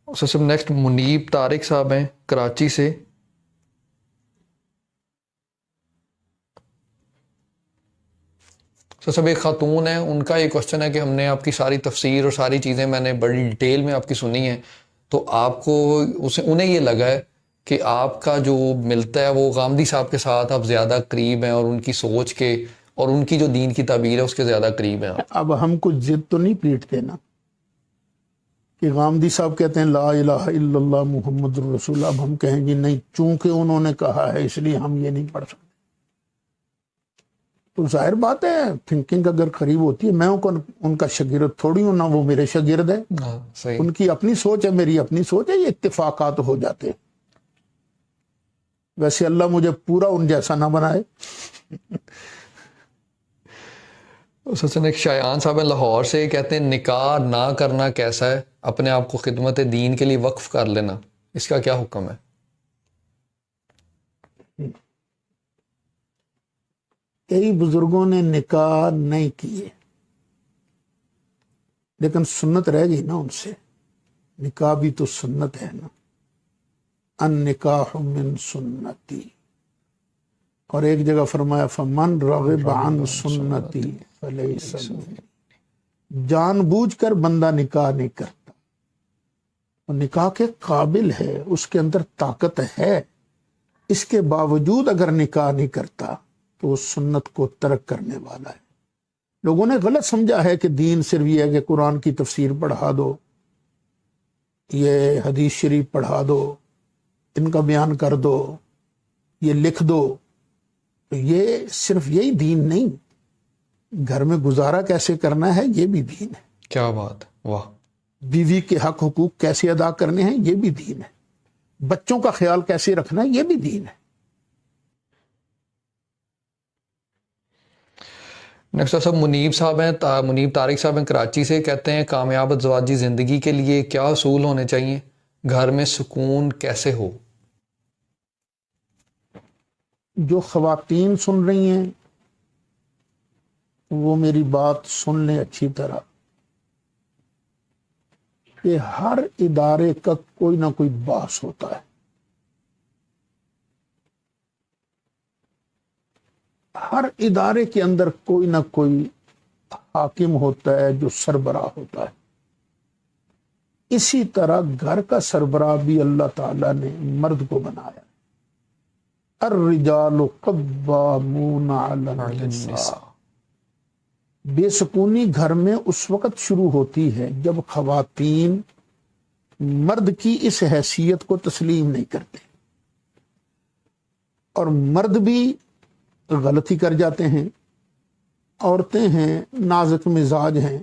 سب نیکسٹ منیب طارق صاحب ہیں کراچی سے، سب ایک خاتون ہیں، ان کا یہ کوشچن ہے کہ ہم نے آپ کی ساری تفسیر اور ساری چیزیں میں نے بڑی ڈیٹیل میں آپ کی سنی ہیں، تو آپ کو انہیں یہ لگا ہے کہ آپ کا جو ملتا ہے وہ غامدی صاحب کے ساتھ آپ زیادہ قریب ہیں، اور ان کی سوچ کے اور ان کی جو دین کی تعبیر ہے اس کے زیادہ قریب ہیں آپ۔ اب ہم کچھ ضد تو نہیں پیٹتے نا کہ غامدی صاحب کہتے ہیں لا الہ الا اللہ محمد رسول اللہ، اب ہم کہیں گے نہیں چونکہ انہوں نے کہا ہے اس لیے ہم یہ نہیں پڑھ سکتے۔ تو ظاہر بات ہے تھنکنگ اگر قریب ہوتی ہے، میں ان کا شاگرد تھوڑی ہوں، نہ وہ میرے شاگرد ہے، ہاں صحیح۔ ان کی اپنی سوچ ہے، میری اپنی سوچ ہے، یہ اتفاقات ہو جاتے ہیں۔ ویسے اللہ مجھے پورا ان جیسا نہ بنائے۔ سچن ایک شایان صاحب ہیں لاہور سے، کہتے ہیں نکاح نہ کرنا کیسا ہے؟ اپنے آپ کو خدمت دین کے لیے وقف کر لینا، اس کا کیا حکم ہے؟ کئی بزرگوں نے نکاح نہیں کیے لیکن سنت رہ گئی نا ان سے، نکاح بھی تو سنت ہے نا، النکاح من سنتی، اور ایک جگہ فرمایا فمن رغب عن سنتی فلیس منی، جان بوجھ کر بندہ نکاح نہیں کرتا، اور نکاح کے قابل ہے، اس کے اندر طاقت ہے، اس کے باوجود اگر نکاح نہیں کرتا تو وہ سنت کو ترک کرنے والا ہے۔ لوگوں نے غلط سمجھا ہے کہ دین صرف یہ ہے کہ قرآن کی تفسیر پڑھا دو، یہ حدیث شریف پڑھا دو، ان کا بیان کر دو، یہ لکھ دو، تو یہ صرف یہی دین نہیں، گھر میں گزارا کیسے کرنا ہے یہ بھی دین ہے، کیا بات، واہ۔ بیوی کے حق حقوق کیسے ادا کرنے ہیں یہ بھی دین ہے، بچوں کا خیال کیسے رکھنا ہے یہ بھی دین ہے۔ نیکسٹ صاحب منیب صاحب ہیں، منیب طارق صاحب ہیں کراچی سے، کہتے ہیں کامیاب ازواجی زندگی کے لیے کیا اصول ہونے چاہیے؟ گھر میں سکون کیسے ہو؟ جو خواتین سن رہی ہیں وہ میری بات سن لیں اچھی طرح، کہ ہر ادارے کا کوئی نہ کوئی باس ہوتا ہے، ہر ادارے کے اندر کوئی نہ کوئی حاکم ہوتا ہے جو سربراہ ہوتا ہے. اسی طرح گھر کا سربراہ بھی اللہ تعالیٰ نے مرد کو بنایا. الرجال قوامون علی النساء. بے سکونی گھر میں اس وقت شروع ہوتی ہے جب خواتین مرد کی اس حیثیت کو تسلیم نہیں کرتے، اور مرد بھی غلطی کر جاتے ہیں. عورتیں ہیں، نازک مزاج ہیں،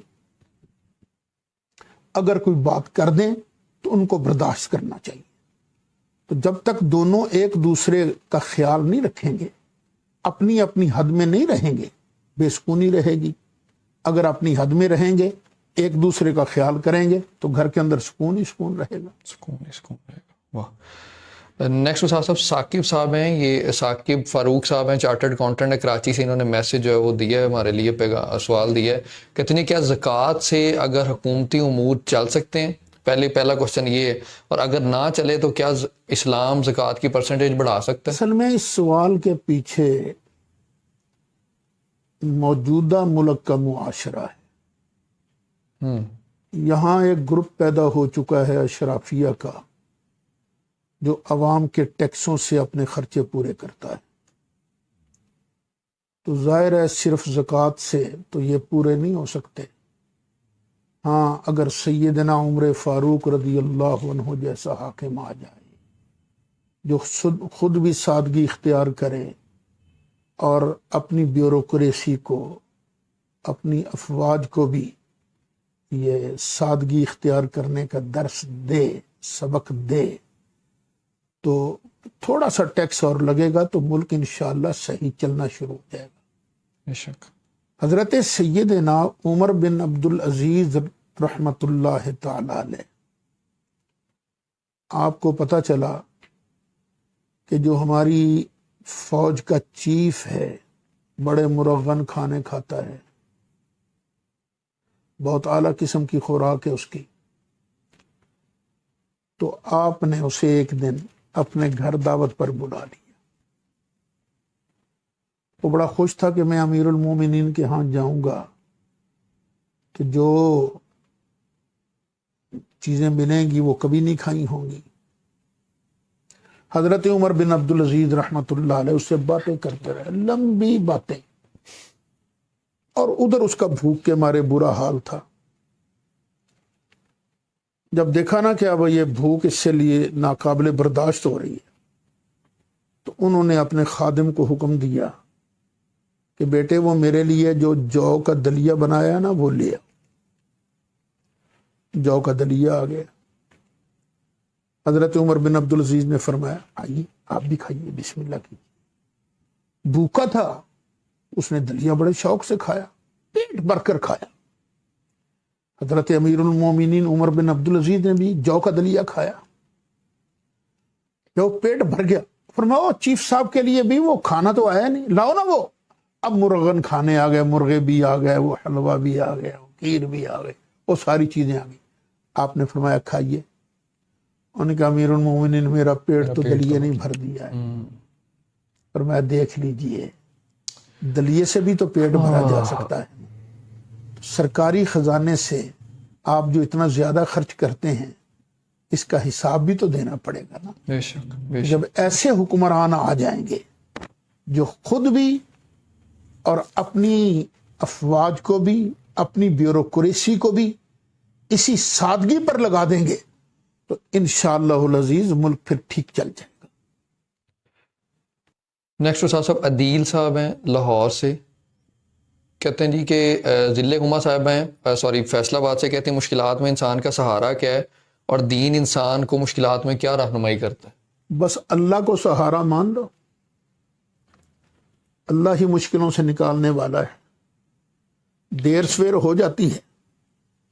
اگر کوئی بات کر دیں تو ان کو برداشت کرنا چاہیے. تو جب تک دونوں ایک دوسرے کا خیال نہیں رکھیں گے، اپنی اپنی حد میں نہیں رہیں گے، بے سکونی رہے گی. اگر اپنی حد میں رہیں گے، ایک دوسرے کا خیال کریں گے، تو گھر کے اندر سکون ہی سکون رہے گا. سکون رہے گا. واہ. نیکسٹ استاد صاحب ثاقب صاحب ہیں، یہ ثاقب فاروق صاحب ہیں، چارٹرڈ اکاؤنٹنٹ ہے کراچی سے. انہوں نے میسج جو ہے وہ دیا ہے ہمارے لیے، سوال دیا ہے. کہتے ہیں کیا زکوٰۃ سے اگر حکومتی امور چل سکتے ہیں؟ پہلا کوشچن یہ ہے، اور اگر نہ چلے تو کیا اسلام زکوٰۃ کی پرسنٹیج بڑھا سکتا ہے؟ اصل میں اس سوال کے پیچھے موجودہ ملک کا معاشرہ ہے. یہاں ایک گروپ پیدا ہو چکا ہے اشرافیہ کا، جو عوام کے ٹیکسوں سے اپنے خرچے پورے کرتا ہے. تو ظاہر ہے صرف زکوٰۃ سے تو یہ پورے نہیں ہو سکتے. ہاں، اگر سیدنا عمر فاروق رضی اللہ عنہ جیسا حاکم آ جائے جو خود بھی سادگی اختیار کرے اور اپنی بیوروکریسی کو، اپنی افواج کو بھی یہ سادگی اختیار کرنے کا درس دے، سبق دے، تو تھوڑا سا ٹیکس اور لگے گا تو ملک انشاءاللہ صحیح چلنا شروع ہو جائے گا. بے شک. حضرت سیدنا عمر بن عبدالعزیز رحمت اللہ تعالی علیہ، آپ کو پتہ چلا کہ جو ہماری فوج کا چیف ہے بڑے مرغن کھانے کھاتا ہے، بہت اعلیٰ قسم کی خوراک ہے اس کی. تو آپ نے اسے ایک دن اپنے گھر دعوت پر بلا لیا. وہ بڑا خوش تھا کہ میں امیر المومنین کے ہاں جاؤں گا، کہ جو چیزیں ملیں گی وہ کبھی نہیں کھائی ہوں گی. حضرت عمر بن عبدالعزیز رحمت اللہ علیہ اس سے باتیں کرتے رہے، لمبی باتیں، اور ادھر اس کا بھوک کے مارے برا حال تھا. جب دیکھا نا کہ اب یہ بھوک اس سے لیے ناقابل برداشت ہو رہی ہے، تو انہوں نے اپنے خادم کو حکم دیا کہ بیٹے وہ میرے لیے جو جو کا دلیہ بنایا نا وہ لے آؤ. جو کا دلیہ آ گیا. حضرت عمر بن عبدالعزیز نے فرمایا آئیے آپ بھی کھائیے، بسم اللہ کیجیے. بھوکا تھا، اس نے دلیہ بڑے شوق سے کھایا، پیٹ بھر کر کھایا. حضرت امیر المومنین عمر بن عبدالعزیز نے بھی جو کا دلیہ کھایا. جب پیٹ بھر گیا، فرمایا چیف صاحب کے لیے بھی وہ کھانا تو آیا نہیں، لاؤ نا وہ. اب مرغن کھانے آ گئے، مرغے بھی آ گئے، وہ حلوہ بھی آ گیا، وہ کھیر بھی آ گئے، وہ ساری چیزیں آ گئی. آپ نے فرمایا کھائیے. انہوں نے کہا امیر المومنین میرا پیٹ تو دلیے نہیں بھر دیا ہے. فرمایا دیکھ لیجئے، دلیے سے بھی تو پیٹ بھرا جا سکتا ہے. سرکاری خزانے سے آپ جو اتنا زیادہ خرچ کرتے ہیں اس کا حساب بھی تو دینا پڑے گا نا. بے شک. جب ایسے حکمران آ جائیں گے جو خود بھی اور اپنی افواج کو بھی، اپنی بیوروکریسی کو بھی اسی سادگی پر لگا دیں گے، تو انشاءاللہ العزیز ملک پھر ٹھیک چل جائے گا. نیکسٹ استاد صاحب عدیل صاحب ہیں لاہور سے. کہتے ہیں جی کہ ضلع گما صاحب ہیں فیصل آباد سے. کہتے ہیں مشکلات میں انسان کا سہارا کیا ہے، اور دین انسان کو مشکلات میں کیا رہنمائی کرتا ہے؟ بس اللہ کو سہارا مان لو، اللہ ہی مشکلوں سے نکالنے والا ہے. دیر سویر ہو جاتی ہے،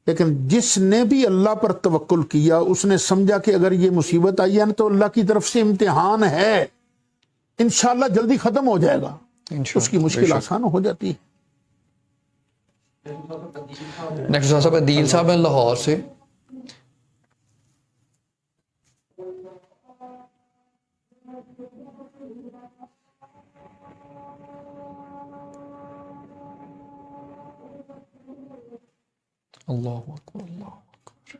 لیکن جس نے بھی اللہ پر توکل کیا اس نے سمجھا کہ اگر یہ مصیبت آئی ہے نا تو اللہ کی طرف سے امتحان ہے، انشاءاللہ جلدی ختم ہو جائے گا، اس کی مشکل آسان ہو جاتی ہے. نیکسٹ صاحب عدیل صاحب ہیں لاہور سے. اللہ اکبر اللہ اکبر.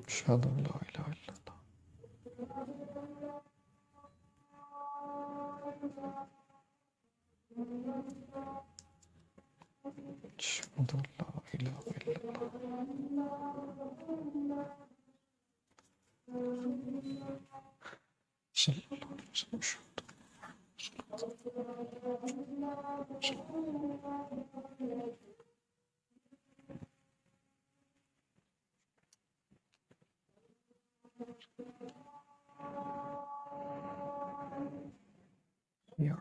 اشہد ان لا الہ الا اللہ. اشہد ان لا الہ الا اللہ. صلی اللہ علیہ وسلم. یا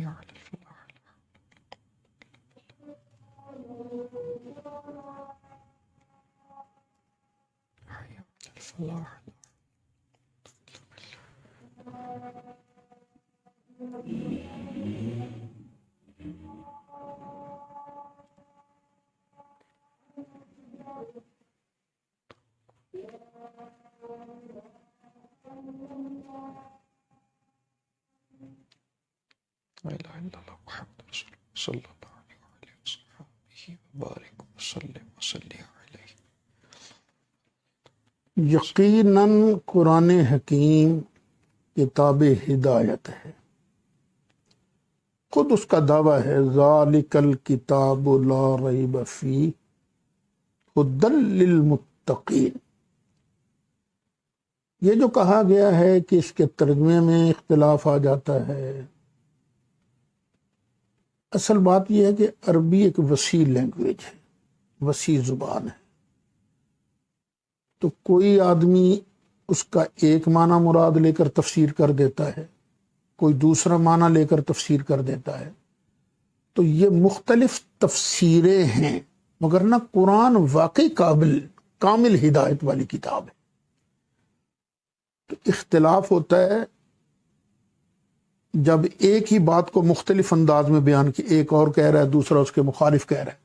یا الفلاح. یا الفلاح. لا الہ الا اللہ محمد رسول اللہ صلی اللہ علیہ وسلم وبارک وسلم وصلی علیہ. یقیناً قرآن حکیم کتاب ہدایت ہے. خود اس کا دعویٰ ہے ذالک الکتاب لا ریب فیہ ھدی للمتقین. یہ جو کہا گیا ہے کہ اس کے ترجمے میں اختلاف آ جاتا ہے، اصل بات یہ ہے کہ عربی ایک وسیع لینگویج ہے، وسیع زبان ہے. تو کوئی آدمی اس کا ایک معنی مراد لے کر تفسیر کر دیتا ہے، کوئی دوسرا معنی لے کر تفسیر کر دیتا ہے. تو یہ مختلف تفسیریں ہیں، مگر نہ قرآن واقعی کامل ہدایت والی کتاب ہے. تو اختلاف ہوتا ہے جب ایک ہی بات کو مختلف انداز میں بیان کی، ایک اور کہہ رہا ہے دوسرا اس کے مخالف کہہ رہا ہے.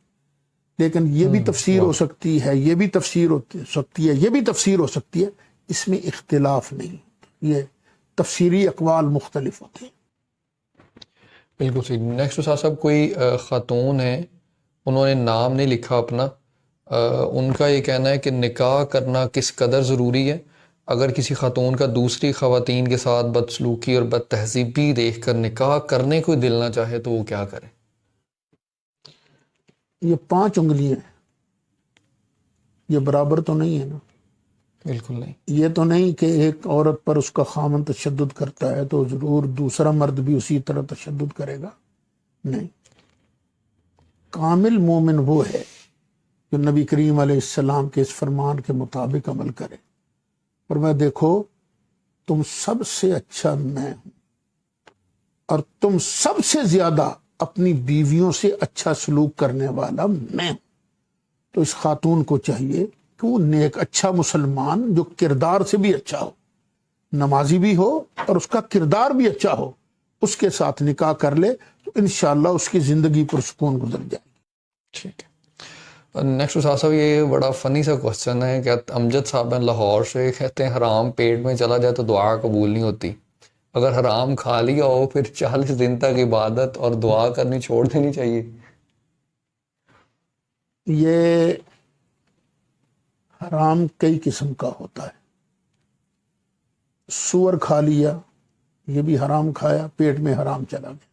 لیکن یہ بھی تفسیر ہو سکتی ہے، یہ بھی تفسیر ہو سکتی ہے، یہ بھی تفسیر ہو سکتی ہے، اس میں اختلاف نہیں. یہ تفسیری اقوال مختلف ہوتے ہیں. بالکل صحیح. نیکسٹ استاد صاحب، کوئی خاتون ہیں، انہوں نے نام نہیں لکھا اپنا، ان کا یہ کہنا ہے کہ نکاح کرنا کس قدر ضروری ہے. اگر کسی خاتون کا دوسری خواتین کے ساتھ بدسلوکی اور بد تہذیبی دیکھ کر نکاح کرنے کو دل نہ چاہے تو وہ کیا کرے؟ یہ 5 انگلیاں ہیں، یہ برابر تو نہیں ہے نا. بالکل نہیں. یہ تو نہیں کہ ایک عورت پر اس کا خامن تشدد کرتا ہے تو ضرور دوسرا مرد بھی اسی طرح تشدد کرے گا. نہیں، کامل مومن وہ ہے جو نبی کریم علیہ السلام کے اس فرمان کے مطابق عمل کرے. اور میں دیکھو، تم سب سے اچھا میں ہوں اور تم سب سے زیادہ اپنی بیویوں سے اچھا سلوک کرنے والا میں ہوں. تو اس خاتون کو چاہیے کہ وہ نیک اچھا مسلمان جو کردار سے بھی اچھا ہو، نمازی بھی ہو اور اس کا کردار بھی اچھا ہو، اس کے ساتھ نکاح کر لے تو انشاءاللہ اس کی زندگی پرسکون گزر جائے گی. ٹھیک ہے. نیکسٹ استاد صاحب، یہ بڑا فنی سا کوشچن ہے کہ امجد صاحب ہیں لاہور سے، کہتے ہیں حرام پیٹ میں چلا جائے تو دعا قبول نہیں ہوتی. اگر حرام کھا لیا ہو پھر 40 دن تک عبادت اور دعا کرنی چھوڑ دینی چاہیے؟ یہ حرام کئی قسم کا ہوتا ہے. سور کھا لیا، یہ بھی حرام کھایا، پیٹ میں حرام چلا گیا.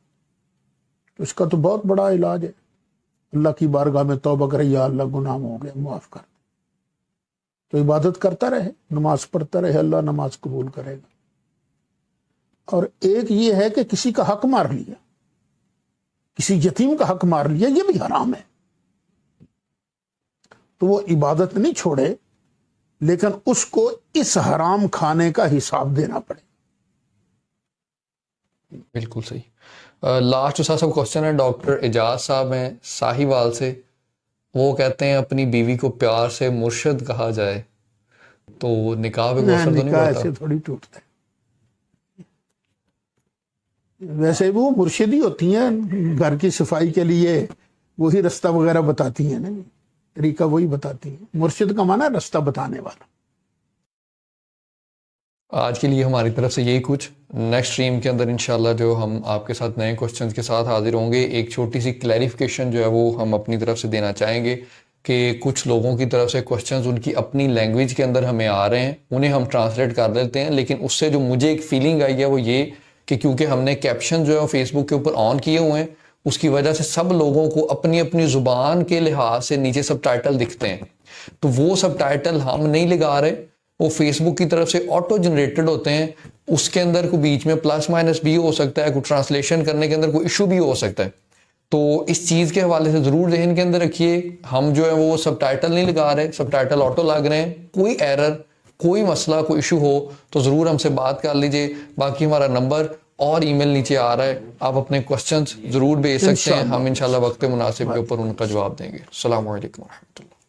تو اس کا تو بہت بڑا علاج ہے، اللہ کی بارگاہ میں توبہ کرے، یا اللہ گناہ ہو گیا معاف کر. تو عبادت کرتا رہے، نماز پڑھتا رہے، اللہ نماز قبول کرے گا. اور ایک یہ ہے کہ کسی کا حق مار لیا، کسی یتیم کا حق مار لیا، یہ بھی حرام ہے. تو وہ عبادت نہیں چھوڑے، لیکن اس کو اس حرام کھانے کا حساب دینا پڑے. بالکل صحیح. لاسٹ استاد صاحب کوشچن ہے، ڈاکٹر اعجاز صاحب ہیں ساہیوال سے. وہ کہتے ہیں اپنی بیوی کو پیار سے مرشد کہا جائے تو نکاح پہ کوئی اثر تو نہیں نکاح پڑتا؟ ایسے تھوڑی ٹوٹتا ہے. ویسے وہ مرشدی ہوتی ہیں گھر کی صفائی کے لیے، وہی رستہ وغیرہ بتاتی ہیں نا جی، طریقہ وہی بتاتی ہیں. مرشد کا معنی رستہ بتانے والا. آج کے لیے ہماری طرف سے یہی کچھ. نیکسٹ اسٹریم کے اندر انشاءاللہ جو ہم آپ کے ساتھ نئے کوشچنز کے ساتھ حاضر ہوں گے. ایک چھوٹی سی کلیریفیکیشن جو ہے وہ ہم اپنی طرف سے دینا چاہیں گے کہ کچھ لوگوں کی طرف سے کوشچنز ان کی اپنی لینگویج کے اندر ہمیں آ رہے ہیں, انہیں ہم ٹرانسلیٹ کر لیتے ہیں, لیکن اس سے جو مجھے ایک فیلنگ آئی ہے وہ یہ کہ کیونکہ ہم نے کیپشن جو ہے فیس بک کے اوپر آن کیے ہوئے ہیں, اس کی وجہ سے سب لوگوں کو اپنی اپنی زبان کے لحاظ سے نیچے سب ٹائٹل دکھتے ہیں. تو وہ سب ٹائٹل ہم نہیں لگا رہے, وہ فیس بک کی طرف سے آٹو جنریٹڈ ہوتے ہیں. اس کے اندر کوئی بیچ میں پلس مائنس بھی ہو سکتا ہے, کوئی ٹرانسلیشن کرنے کے اندر کوئی ایشو بھی ہو سکتا ہے. تو اس چیز کے حوالے سے ضرور ذہن کے اندر رکھیے, ہم جو ہے وہ سب ٹائٹل نہیں لگا رہے, سب ٹائٹل آٹو لگ رہے ہیں. کوئی ایرر, کوئی مسئلہ, کوئی ایشو ہو تو ضرور ہم سے بات کر لیجئے. باقی ہمارا نمبر اور ای میل نیچے آ رہا ہے, آپ اپنے کوسچنز ضرور بھیج سکتے ہیں, ہم انشاءاللہ وقت مناسب کے اوپر ان کا جواب دیں گے. السلام علیکم ورحمۃ اللہ.